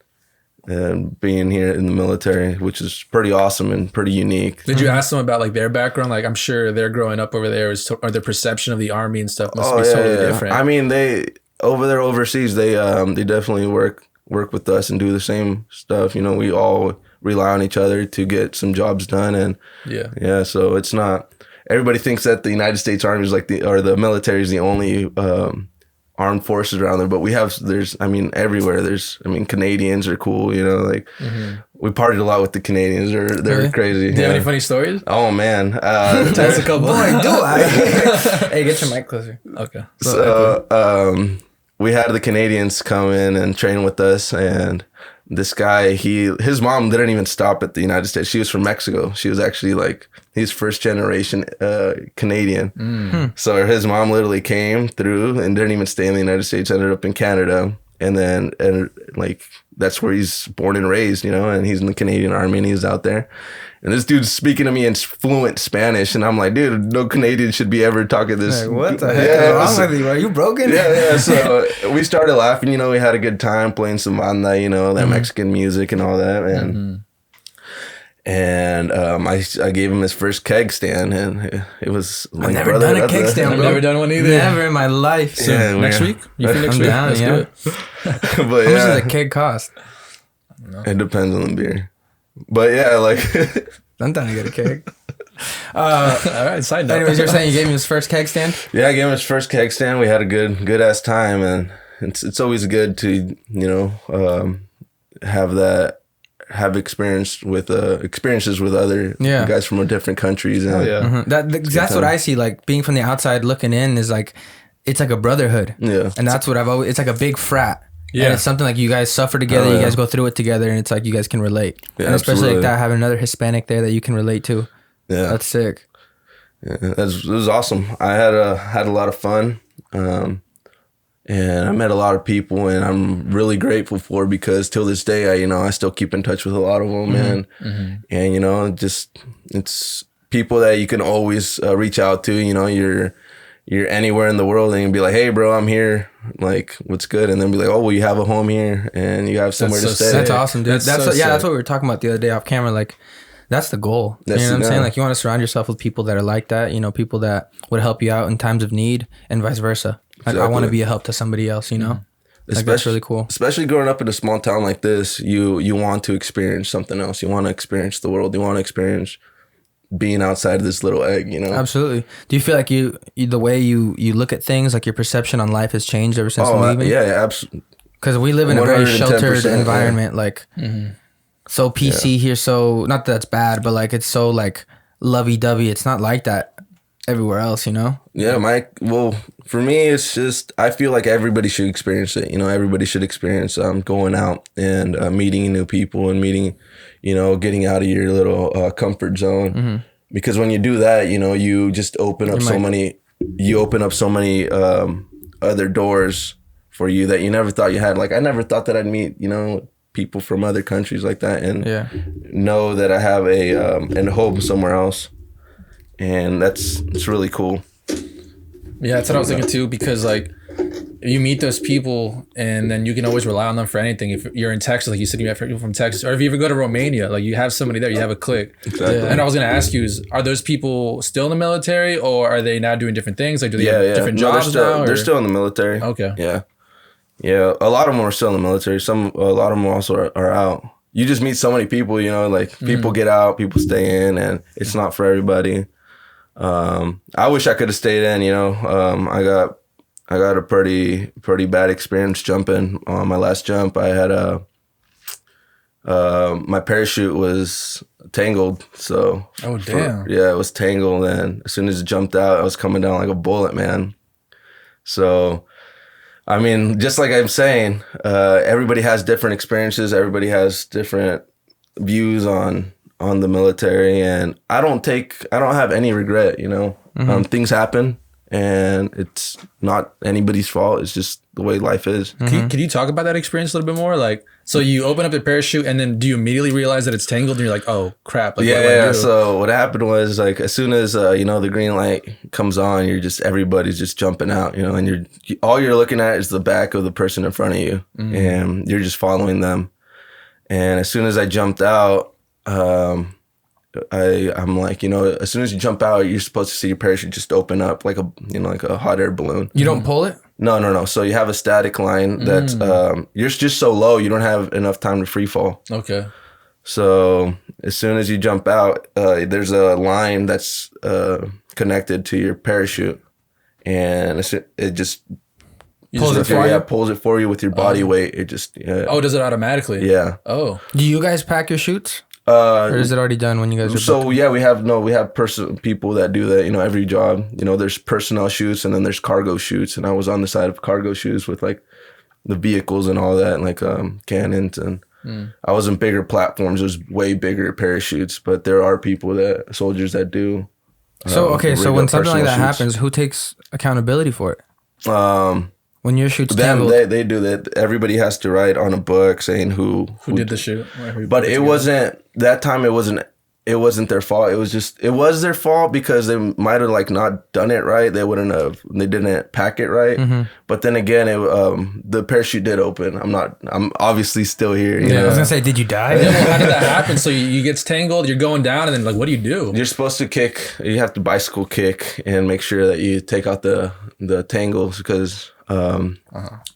being here in the military, which is pretty awesome and pretty unique. Did you ask them about like their background? Like I'm sure they're growing up over there, or their perception of the Army and stuff must be totally different. I mean, they over there overseas, they definitely work with us and do the same stuff. We all rely on each other to get some jobs done, and so it's not. Everybody thinks that the United States Army is the military is the only armed forces around there, but everywhere Canadians are cool, we partied a lot with the Canadians. They're crazy. Do you have any funny stories? Oh man, tell us a couple. Boy, do I? Hey, get your mic closer. Okay. So we had the Canadians come in and train with us, and this guy, his mom didn't even stop at the United States. She was from Mexico. She was actually he's first generation Canadian. So his mom literally came through and didn't even stay in the United States, ended up in Canada. And that's where he's born and raised, and he's in the Canadian Army and he's out there. And this dude's speaking to me in fluent Spanish, and I'm like, dude, no Canadian should be ever talking this. Like, what the heck is wrong with you? Are you broken? Yeah. So we started laughing, we had a good time playing some banda, that Mexican music and all that, and I gave him his first keg stand, and it was like, I've never done a keg stand, bro. I've never done one either. Never in my life. So next week? You think next week? Down, Let's do it. But how much does a keg cost? It depends on the beer. But yeah, I'm down to get a keg. All right, side note. Anyways, you're saying you gave him his first keg stand? Yeah, I gave him his first keg stand. We had a good ass time, and it's always good to have experiences with other guys from different countries. And that's what I see. Like being from the outside looking in is like, it's like a brotherhood. Yeah. And that's what I've always, it's like a big frat. Yeah. And it's something like you guys suffer together, you guys go through it together, and it's like you guys can relate. Yeah, and especially absolutely. like that, having another Hispanic there that you can relate to. Yeah. That's sick. Yeah, it was awesome. I had a lot of fun. And I met a lot of people, and I'm really grateful for, because till this day, I still keep in touch with a lot of them, and just it's people that you can always reach out to. You're anywhere in the world, and you can be like, "Hey, bro, I'm here. Like, what's good?" And then be like, "Oh, well, you have a home here, and you have somewhere to stay." That's awesome, dude. That's so that's what we were talking about the other day off camera. Like, that's the goal. You know what I'm saying? Like, you want to surround yourself with people that are like that. People that would help you out in times of need, and vice versa. Like, I want to be a help to somebody else. Like, that's really cool. Especially growing up in a small town like this, you want to experience something else. You want to experience the world. You want to experience being outside of this little egg, Absolutely. Do you feel like you the way you look at things, like your perception on life has changed ever since leaving? Yeah, absolutely. Because we live in a very sheltered environment, like so PC here. So not that that's bad, but like it's so like lovey-dovey. It's not like that everywhere else, Yeah, for me, it's just, I feel like everybody should experience it. Everybody should experience going out and meeting new people and meeting, getting out of your little comfort zone. Because when you do that, you just open up so many other doors for you that you never thought you had. Like, I never thought that I'd meet, people from other countries like that, and know that I have a home somewhere else. And it's really cool. Yeah, that's what I was thinking too, because like you meet those people and then you can always rely on them for anything. If you're in Texas, like you said, you have people from Texas, or if you ever go to Romania, like you have somebody there, you have a clique. Exactly. And I was going to ask you, are those people still in the military, or are they now doing different things? Like, do they have different jobs now? They're still in the military. Okay. Yeah. A lot of them are still in the military. A lot of them also are out. You just meet so many people, like people get out, people stay in, and it's not for everybody. I wish I could have stayed in, I got a pretty bad experience jumping. On my last jump, I had my parachute was tangled. So it was tangled, and as soon as it jumped out, I was coming down like a bullet, man. So, I mean, just like I'm saying, everybody has different experiences. Everybody has different views on the military, and I don't have any regret, things happen, and it's not anybody's fault. It's just the way life is. Can you talk about that experience a little bit more? Like, so you open up the parachute, and then do you immediately realize that it's tangled, and you're like, oh crap. Like, yeah. So what happened was, like, as soon as the green light comes on, everybody's just jumping out, and all you're looking at is the back of the person in front of you, and you're just following them. And as soon as I jumped out, I'm like, as soon as you jump out, you're supposed to see your parachute just open up like a hot air balloon. You don't pull it? No. So you have a static line that's you're just so low, you don't have enough time to free fall. Okay. So as soon as you jump out, there's a line that's connected to your parachute, and it just pulls it for you with your body weight. It just does it automatically? Yeah. Oh. Do you guys pack your chutes? Or is it already done when you guys are So yeah, we have people that do that, every job. There's personnel chutes, and then there's cargo chutes, and I was on the side of cargo chutes with like the vehicles and all that, and like cannons, and I was in bigger platforms. There's way bigger parachutes, but there are soldiers that do. So when something like that happens, who takes accountability for it? When your shoot's tangled, they do that. Everybody has to write on a book saying who did the shoot. But it wasn't that time. It wasn't their fault. It was their fault because they might have like not done it right. They didn't pack it right. But then again, the parachute did open. I'm obviously still here. I was gonna say, did you die? How did that happen? So you get tangled, you're going down, and then like, what do you do? You're supposed to kick. You have to bicycle kick and make sure that you take out the tangles, because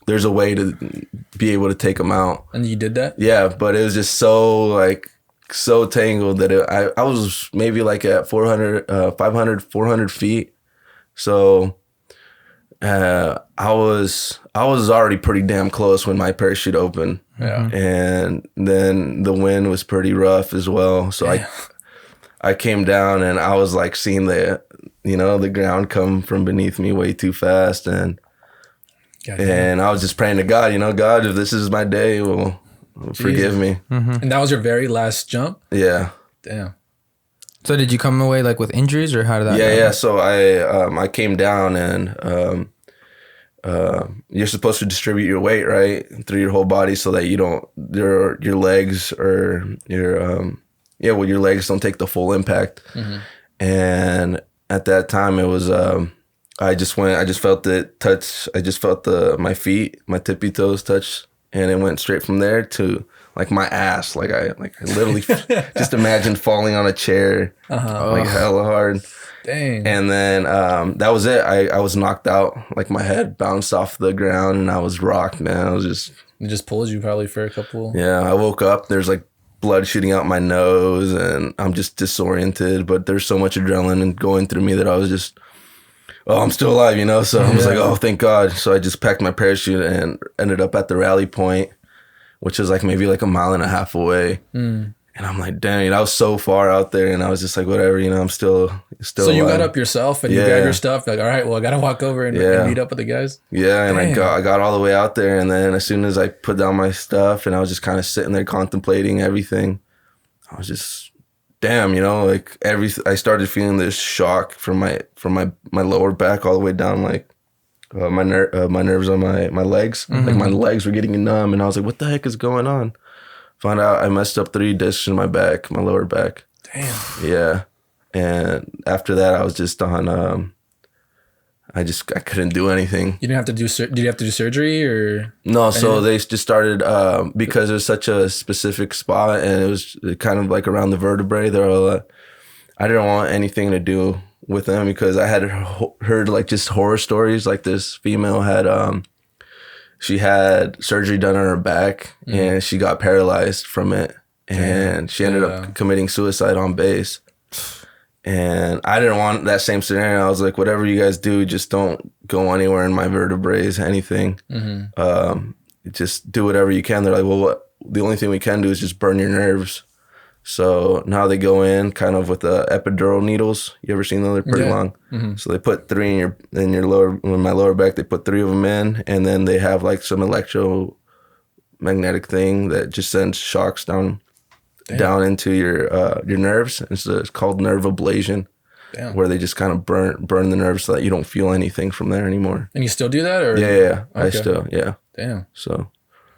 there's a way to be able to take them out. And you did that? Yeah, but it was just so tangled that I was maybe like at 400 feet. So I was already pretty damn close when my parachute opened. Yeah. And then the wind was pretty rough as well. So I came down, and I was like seeing the ground come from beneath me way too fast. And I was just praying to God, God, if this is my day, well, forgive me. Mm-hmm. And that was your very last jump? Yeah. Damn. So did you come away like with injuries, or how did that go? Yeah. So I came down, and you're supposed to distribute your weight, right, through your whole body, so that you don't your legs or your legs don't take the full impact. Mm-hmm. And at that time, it was I just felt it touch. I just felt my feet, my tippy toes touch, and it went straight from there to like my ass. Like I literally just imagined falling on a chair, like hella hard. Dang. And then that was it. I was knocked out. Like my head bounced off the ground and I was rocked, man. I was just... It just pulled you probably for a couple... Yeah, I woke up. There's like blood shooting out my nose and I'm just disoriented. But there's so much adrenaline going through me that I was just... Oh, I'm still alive, So I was like, oh, thank God. So I just packed my parachute and ended up at the rally point, which is like maybe like a mile and a half away. Mm. And I'm like, dang, I was so far out there, and I was just like, whatever, I'm still. So you got up yourself and you grabbed your stuff. Like, all right, well, I got to walk over and meet up with the guys. Yeah, and I got all the way out there, and then as soon as I put down my stuff, and I was just kind of sitting there contemplating everything, I was just, damn, like I started feeling this shock from my lower back all the way down, like my nerves on my legs, like my legs were getting numb, and I was like, what the heck is going on? Found out I messed up 3 discs in my back, my lower back. Damn. Yeah. And after that, I was just on, I couldn't do anything. You didn't have to did you have to do surgery or? No, so they just started, because it was such a specific spot and it was kind of like around the vertebrae. I didn't want anything to do with them because I had heard like just horror stories. Like this female had, she had surgery done on her back and she got paralyzed from it. And she ended up committing suicide on base. And I didn't want that same scenario. I was like, whatever you guys do, just don't go anywhere in my vertebrae, anything. Mm-hmm. Just do whatever you can. They're like, well, the only thing we can do is just burn your nerves. So now they go in kind of with the epidural needles. You ever seen them? They're pretty long. Mm-hmm. So they put 3 in your lower, in my lower back. They put 3 of them in, and then they have like some electromagnetic thing that just sends shocks down into your nerves. And so it's called nerve ablation, where they just kind of burn the nerves so that you don't feel anything from there anymore. And you still do that, or yeah, okay. I still Damn.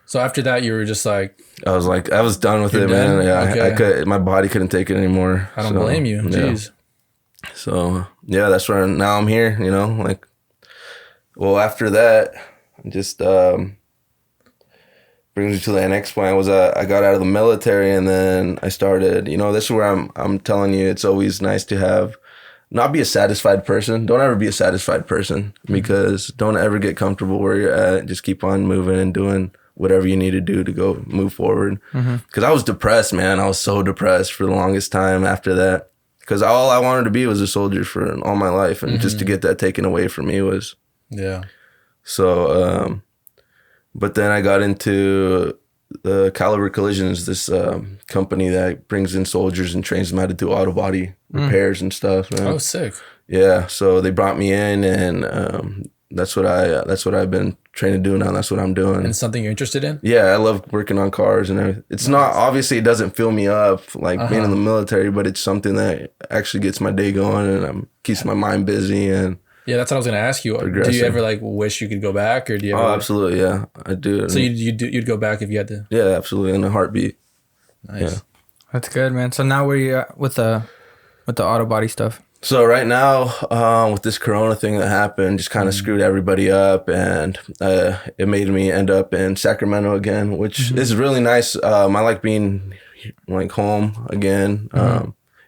So after that, you were just like... I was done with it, man. Yeah, my body couldn't take it anymore. I don't blame you. Jeez. So, yeah, that's where now I'm here, like... Well, after that, just brings me to the next point. I got out of the military, and then I started... this is where I'm telling you, it's always nice to not be a satisfied person. Don't ever be a satisfied person, because don't ever get comfortable where you're at. Just keep on moving and doing whatever you need to do to go move forward. Because I was depressed, man. I was so depressed for the longest time after that. Because all I wanted to be was a soldier for all my life. And just to get that taken away from me was... Yeah. So, but then I got into the Caliber Collisions, this company that brings in soldiers and trains them how to do auto body repairs and stuff, man. Oh, sick. Yeah. So they brought me in, and that's what I've been trained to do now. That's what I'm doing. And it's something you're interested in? Yeah, I love working on cars and everything. It's not, obviously it doesn't fill me up like being in the military, but it's something that actually gets my day going and keeps my mind busy. And yeah, that's what I was going to ask you. Do you ever like wish you could go back, or do you ever? Oh, absolutely. Yeah, I do. So you'd go back if you had to? Yeah, absolutely. In a heartbeat. Nice. Yeah. That's good, man. So now where you at with the auto body stuff? So right now, with this Corona thing that happened, just kind of screwed everybody up, and it made me end up in Sacramento again, which is really nice. I like being like home again.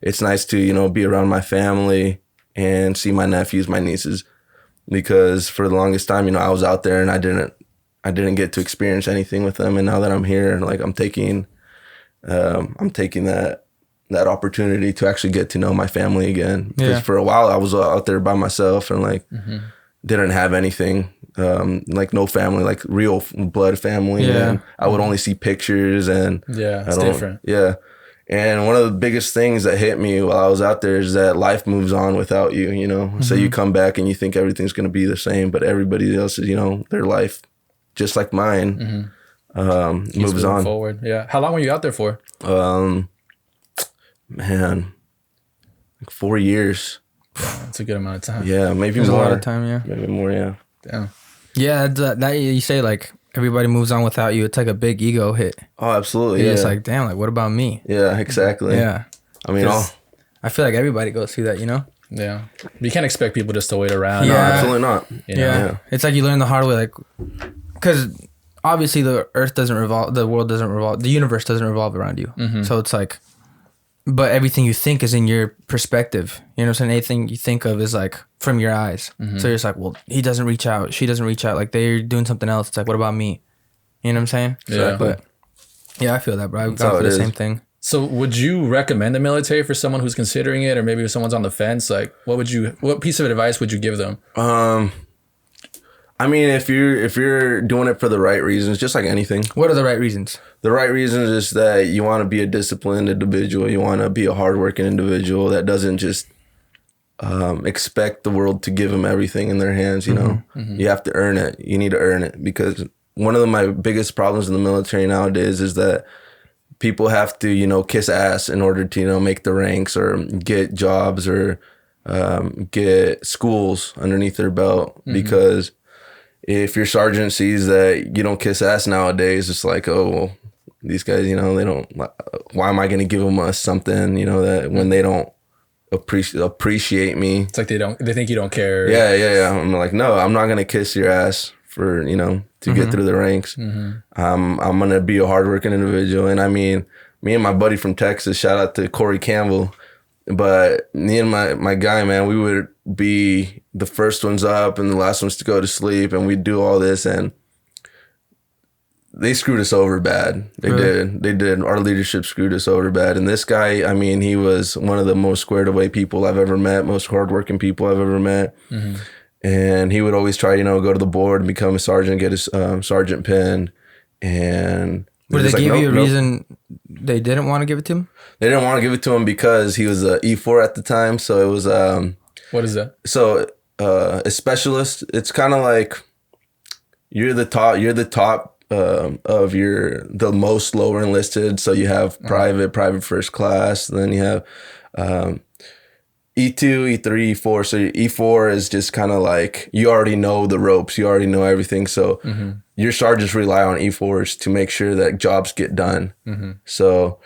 It's nice to be around my family and see my nephews, my nieces, because for the longest time, I was out there and I didn't get to experience anything with them, and now that I'm here, like I'm taking that opportunity to actually get to know my family again. Because for a while I was out there by myself and like didn't have anything, like no family, like real blood family. Yeah. And I would only see pictures, and it's different. Yeah. And one of the biggest things that hit me while I was out there is that life moves on without you, you know? Mm-hmm. So you come back and you think everything's going to be the same, but everybody else's, you know, their life, just like mine, moves on. Forward. Yeah. How long were you out there for? Man, like 4 years. Yeah, that's a good amount of time. Yeah, maybe more. A lot of time, yeah. Maybe more, yeah. Damn. Yeah, that you say, like, everybody moves on without you. It's like a big ego hit. Oh, absolutely. It's like, damn, like, what about me? Yeah, exactly. Yeah. I mean, I feel like everybody goes through that, you know? Yeah. You can't expect people just to wait around. No, absolutely not. You know? Yeah. It's like you learn the hard way, like, because obviously the earth doesn't revolve, the world doesn't revolve, the universe doesn't revolve around you. Mm-hmm. So it's like, but everything you think is in your perspective. You know what I'm saying? Anything you think of is like from your eyes. Mm-hmm. So you're just like, well, he doesn't reach out. She doesn't reach out. Like they're doing something else. It's like, what about me? You know what I'm saying? Yeah. But yeah, I feel that, bro. I've gone through the same thing. So would you recommend the military for someone who's considering it, or maybe if someone's on the fence? Like, what piece of advice would you give them? I mean, if you're doing it for the right reasons, just like anything. What are the right reasons? The right reasons is that you want to be a disciplined individual. You want to be a hardworking individual that doesn't just expect the world to give them everything in their hands. You know, you have to earn it. You need to earn it, because one of my biggest problems in the military nowadays is that people have to, you know, kiss ass in order to, you know, make the ranks or get jobs or get schools underneath their belt, because if your sergeant sees that you don't kiss ass nowadays, it's like, oh, well, these guys, you know, they don't, why am I going to give them something, you know, that when they don't appreciate me. It's like they think you don't care. Yeah. I'm like, no, I'm not going to kiss your ass for, you know, to get through the ranks. I'm going to be a hardworking individual. And I mean, me and my buddy from Texas, shout out to Corey Campbell, but me and my guy, man, we would be the first ones up and the last ones to go to sleep, and we'd do all this, and they screwed us over bad. They did. Our leadership screwed us over bad. And this guy, I mean, he was one of the most squared away people I've ever met, most hardworking people I've ever met. And he would always try, you know, go to the board and become a sergeant, get his sergeant pin. And would they give you a reason they didn't want to give it to him? They didn't want to give it to him because he was a E4 at the time. So it was what is that? So a specialist, it's kind of like you're the top of the most lower enlisted. So you have private first class, then you have E2, E3, E4. So your E4 is just kind of like, you already know the ropes, you already know everything. So your sergeants rely on E4s to make sure that jobs get done. So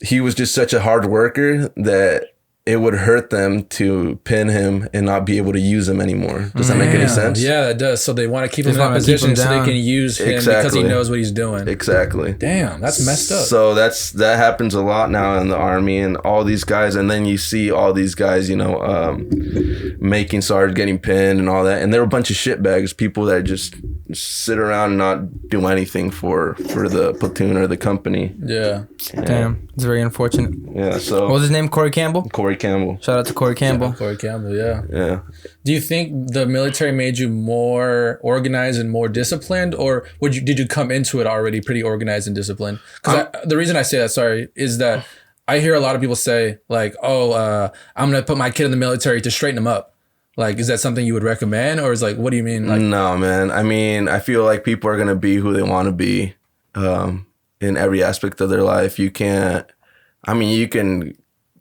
he was just such a hard worker that it would hurt them to pin him and not be able to use him anymore. Does that make any sense? Yeah, it does. So they want to keep him in that position so they can use him because he knows what he's doing. Exactly. Damn, that's messed up. So that happens a lot now in the Army, and all these guys, and then you see all these guys, you know, making sergeant, getting pinned and all that. And they're a bunch of shitbags, people that just sit around and not do anything for the platoon or the company. Yeah. Damn. It's very unfortunate. Yeah. So what was his name? Corey Campbell? Corey Campbell. Shout out to Corey Campbell. Yeah, Corey Campbell, yeah. Yeah. Do you think the military made you more organized and more disciplined, or did you come into it already pretty organized and disciplined? Because the reason I say that, sorry, is that I hear a lot of people say like, oh, I'm going to put my kid in the military to straighten him up. Like, is that something you would recommend, or is like, what do you mean? Like, no, man. I mean, I feel like people are going to be who they want to be in every aspect of their life. You can't, I mean, you can,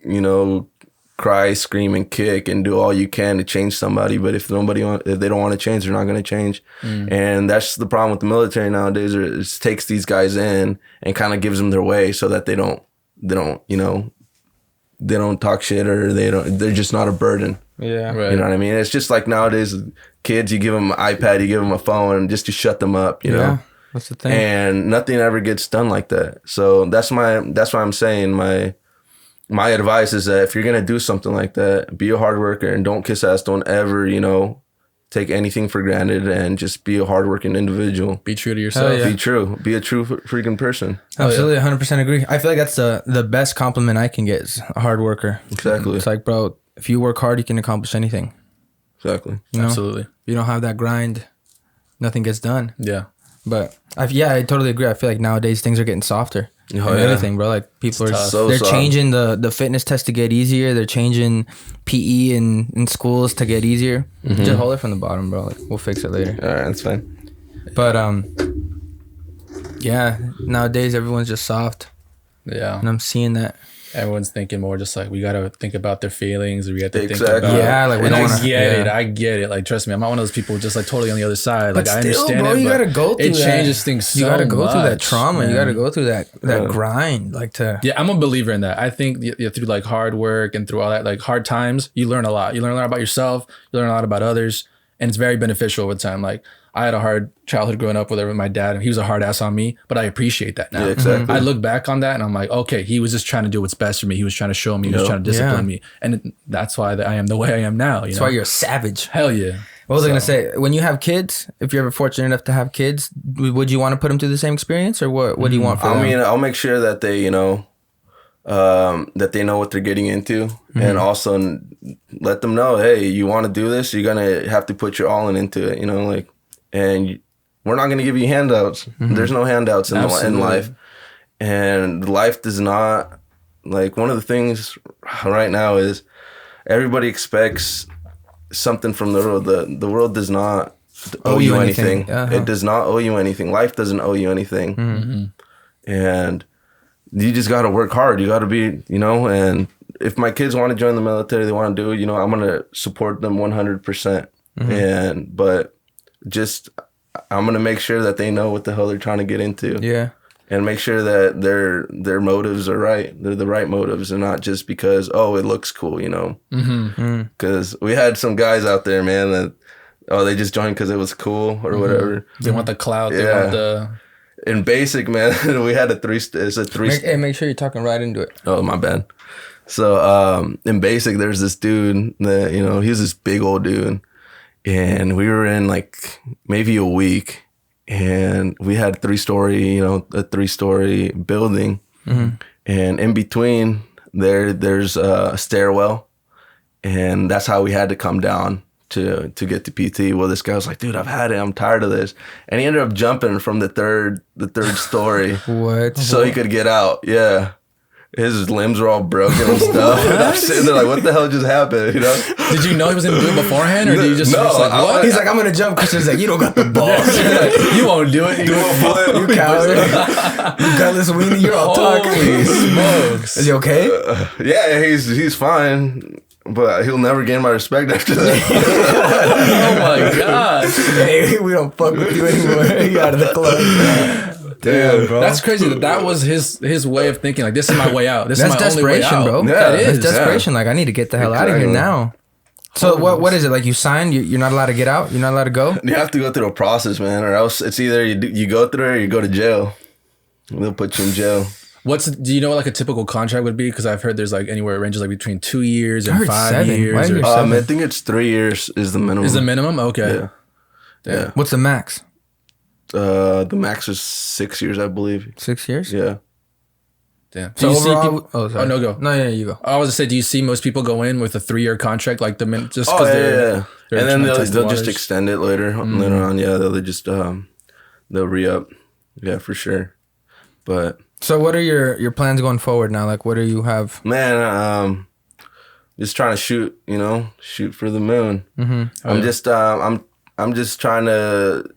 you know, cry, scream, and kick and do all you can to change somebody. But if they don't want to change, they're not going to change. And that's the problem with the military nowadays. It takes these guys in and kind of gives them their way so that they don't, you know, they don't talk shit, or they're just not a burden. Yeah. Right. You know what I mean? It's just like nowadays, kids, you give them an iPad, you give them a phone just to shut them up, you know? That's the thing. And nothing ever gets done like that. So that's why I'm saying my advice is that if you're going to do something like that, be a hard worker and don't kiss ass. Don't ever, you know, take anything for granted, and just be a hardworking individual. Be true to yourself. Be true. Be a true freaking person. Absolutely, 100% agree. I feel like that's the best compliment I can get is a hard worker. Exactly. It's like, bro, if you work hard, you can accomplish anything. Exactly. You know? Absolutely. If you don't have that grind, nothing gets done. Yeah. But I totally agree. I feel like nowadays things are getting softer. everything, bro. Like people they're changing the fitness test to get easier. They're changing PE in schools to get easier. Just hold it from the bottom, bro. Like, we'll fix it later. All right, that's fine. But yeah, nowadays everyone's just soft. Yeah, and I'm seeing that. Everyone's thinking more just like, we got to think about their feelings. We have to think about like we don't want to. I get it. Like, trust me, I'm not one of those people just like totally on the other side. But like, still, I understand bro, it. You gotta go through that. It changes things so much. You gotta go through that trauma. Man. You gotta go through that grind. Like to. Yeah, I'm a believer in that. I think through like hard work and through all that, like hard times, you learn a lot. You learn a lot about yourself. You learn a lot about others, and it's very beneficial over time. Like, I had a hard childhood growing up with my dad, and he was a hard ass on me, but I appreciate that now. Yeah, exactly. I look back on that and I'm like, okay, he was just trying to do what's best for me. He was trying to show me, he was trying to discipline me. And that's why I am the way I am now. That's why you're a savage. Hell yeah. What was I going to say? When you have kids, if you're ever fortunate enough to have kids, would you want to put them through the same experience, or what do you want for them? I mean, I'll make sure that they, that they know what they're getting into, and also let them know, hey, you want to do this, you're going to have to put your all into it, and we're not going to give you handouts. There's no handouts in life. And life does not, like, one of the things right now is everybody expects something from the world. The world does not owe you anything. It does not owe you anything. Life doesn't owe you anything. And you just got to work hard. You got to be, and if my kids want to join the military, they want to do it, I'm going to support them 100%. But just, I'm going to make sure that they know what the hell they're trying to get into. Yeah. And make sure that their motives are right. They're the right motives, and not just because, it looks cool, Because we had some guys out there, man, that, they just joined because it was cool or whatever. They want the clout. They want the... In basic, man, we had it's a three. Make sure you're talking right into it. Oh, my bad. So in basic, there's this dude that, he was this big old dude. And we were in like maybe a week, and we had a 3-story building. And in between there's a stairwell, and that's how we had to come down to get to PT. Well, this guy was like, dude, I've had it. I'm tired of this. And he ended up jumping from the third story. What? So he could get out. Yeah. His limbs were all broken and stuff. And I'm sitting there like, what the hell just happened? Did you know he was going to do it beforehand, or did you just like, what? He's like, I'm going to jump. Christian's like, you don't got the balls. Like, you won't do it. You won't flip. You coward. You gutless weenie. You're all talking. Holy smokes. Is he okay? Yeah, he's fine. But he'll never gain my respect after that. Oh my gosh. Hey, we don't fuck with you anymore. You out of the club. Damn, bro. That's crazy. That was his way of thinking. Like, this is my way out. This is my only way out. Bro. Yeah, that is desperation. Yeah. Like, I need to get the hell out of here now. So what is it? Like, you signed, you're not allowed to get out? You're not allowed to go? You have to go through a process, man, or else it's either you go through it or you go to jail. They'll put you in jail. Do you know what like a typical contract would be? Because I've heard there's like anywhere it ranges like between 2 years and 5 years. I think it's 3 years is the minimum. Is the minimum? Okay. Yeah. Yeah. What's the max? The max is 6 years, I believe. 6 years? Yeah. Damn. So you overall, see people, sorry. No, go. No, yeah, you go. I was to say, do you see most people go in with a 3-year contract, like just because they're and then they'll just extend it later on. Yeah, they'll just they'll re-up. Yeah, for sure. But so, what are your plans going forward now? Like, what do you have? Man, just trying to shoot for the moon. I'm just trying to.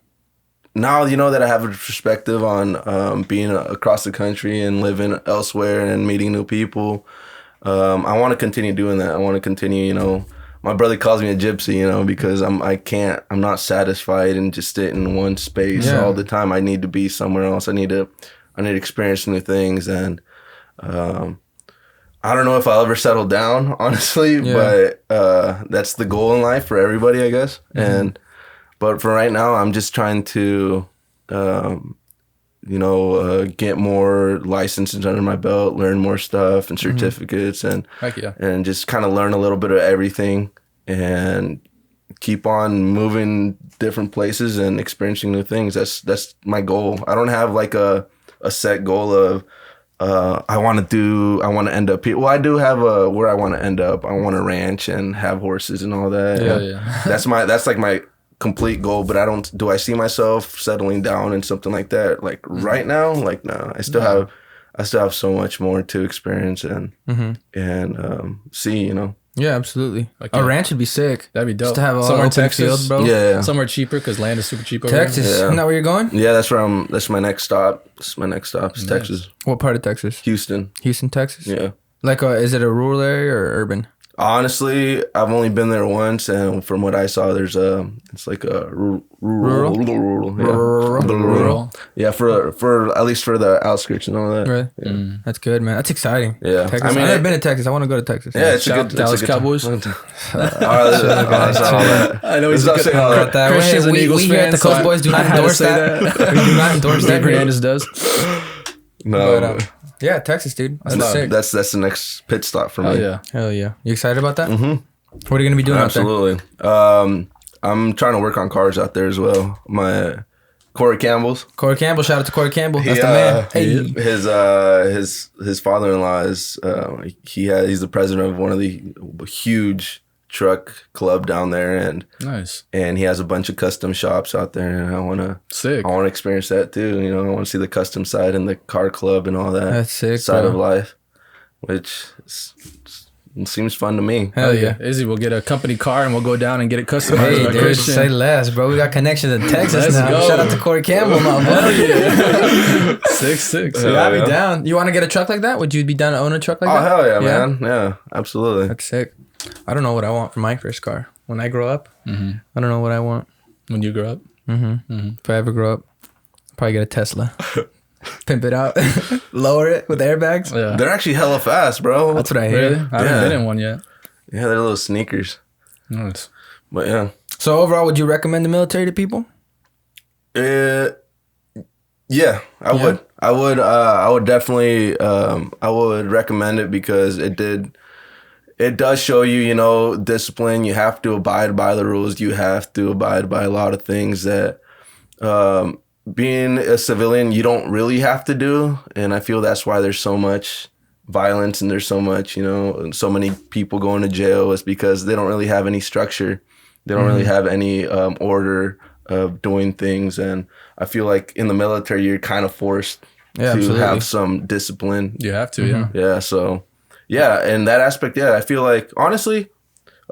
Now that I have a perspective on being across the country and living elsewhere and meeting new people, I want to continue doing that. I want to continue, my brother calls me a gypsy, because I'm not satisfied and just sit in one space all the time. I need to be somewhere else. I need to experience new things, and I don't know if I'll ever settle down, honestly, but that's the goal in life for everybody, I guess. But for right now, I'm just trying to, get more licenses under my belt, learn more stuff and certificates, and just kind of learn a little bit of everything, and keep on moving different places and experiencing new things. That's my goal. I don't have like a set goal of I want to end up here. Well, I do have where I want to end up. I want to ranch and have horses and all that. Yeah. That's like my complete goal, but do I see myself settling down in something like that? Like right now, like no. I I still have so much more to experience and see, you know. Yeah, absolutely. Like a ranch would be sick. That'd be dope. Just to have all somewhere in Texas, fields, bro. Yeah. Somewhere cheaper because land is super cheap over Texas. there. Yeah. Isn't that where you're going? Yeah, that's my next stop. This is my next stop. It's Texas. What part of Texas? Houston, Texas? Yeah. Like, is it a rural area or urban? Honestly, I've only been there once, and from what I saw, it's like a rural. Yeah, for at least for the outskirts and all that. Right. Yeah. That's good, man. That's exciting. Yeah. Texas. I've never been to Texas. I want to go to Texas. Yeah, it's a good Dallas Cowboys. I know he's not saying all that. Christian and Eagles we here at the Coast Boys do not endorse that. We do not endorse that. Hernandez does. No. But, yeah, Texas, dude. That's sick. That's the next pit stop for me. Hell yeah. You excited about that? Mm-hmm. What are you gonna be doing Absolutely. out there? I'm trying to work on cars out there as well. My Corey Campbell, shout out to Corey Campbell. That's the man. Hey. His father-in-law is he's the president of one of the huge truck club down there, and he has a bunch of custom shops out there, and I want to experience that too. You know, I want to see the custom side and the car club and all that. That's sick, side of life, which seems fun to me. Hell yeah. Izzy, we'll get a company car and we'll go down and get it customized. Hey, dude, say less, bro. We got connections in Texas now. Go. Shout out to Corey Campbell, my boy. Yeah. 6'6". Yeah, I'd be down. You want to get a truck like that? Would you be down to own a truck like that? Oh, hell yeah, man. Yeah, absolutely. That's sick. I don't know what I want for my first car. When I grow up, I don't know what I want. When you grow up? If I ever grow up, I'll probably get a Tesla. Pimp it out, lower it with airbags. Yeah. They're actually hella fast, bro. That's what I hear. Really? I haven't been in one yet. Yeah, they're little sneakers. Nice. But yeah. So overall, would you recommend the military to people? Yeah, I would. I would definitely. I would recommend it because it does show you, you know, discipline. You have to abide by the rules. You have to abide by a lot of things that. Being a civilian, you don't really have to do, and I feel that's why there's so much violence and there's so much, you know, so many people going to jail is because they don't really have any structure. They don't really have any order of doing things, and I feel like in the military you're kind of forced to have some discipline. You have to, yeah. So, yeah, in that aspect, yeah, I feel like honestly,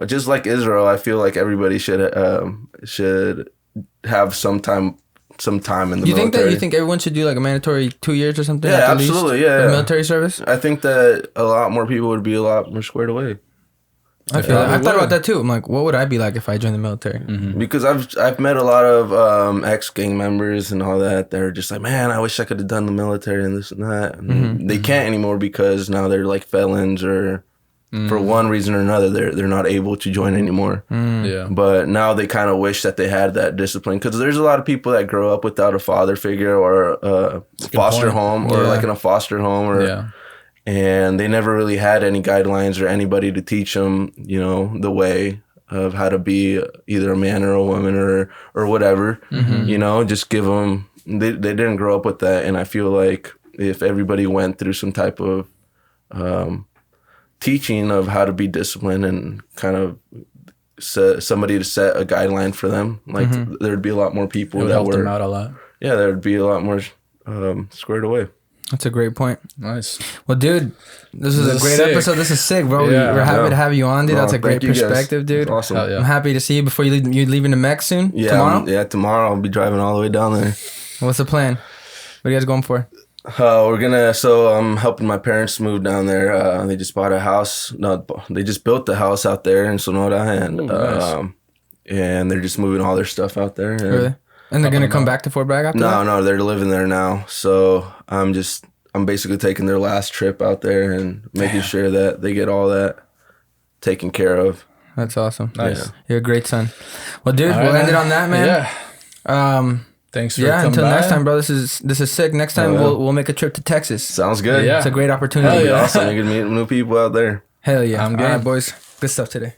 just like Israel, I feel like everybody should have some time in the military. You think everyone should do like a mandatory 2 years or something? Yeah, absolutely. Yeah, military service. I think that a lot more people would be a lot more squared away. I thought about that too. I'm like, what would I be like if I joined the military? Because I've met a lot of ex-gang members and all that. They're just like, man, I wish I could have done the military and this and that. And they can't anymore because now they're like felons or. For one reason or another, they're not able to join anymore. Yeah. But now they kind of wish that they had that discipline because there's a lot of people that grow up without a father figure or a foster home or like in a foster home and they never really had any guidelines or anybody to teach them, you know, the way of how to be either a man or a woman or whatever. You know, just give them. They didn't grow up with that, and I feel like if everybody went through some type of teaching of how to be disciplined and kind of somebody to set a guideline for them, like there'd be a lot more people that help them out a lot. Yeah, there'd be a lot more squared away. That's a great point. Nice. Well, dude, this is a great episode. This is sick, bro. Yeah, we're happy to have you on, dude. That's a great perspective, dude. Awesome. I'm happy to see you before you leave. You leaving to Mex soon? Yeah, tomorrow. Tomorrow I'll be driving all the way down there. What's the plan? What are you guys going for? I'm helping my parents move down there. They just bought a house. No, they just built the house out there in Sonora, and nice. And they're just moving all their stuff out there. And really? And they're gonna come back to Fort Bragg after that? No, they're living there now. So I'm basically taking their last trip out there and making sure that they get all that taken care of. That's awesome. Nice. Yeah. You're a great son. Well, dude, we'll end it on that, man. Yeah. Thanks for coming until by. next time, bro. This is sick. Next time we'll make a trip to Texas. Sounds good. It's a great opportunity. Hell yeah. Awesome. You can meet new people out there. Hell yeah. I'm good. All right, boys. Good stuff today.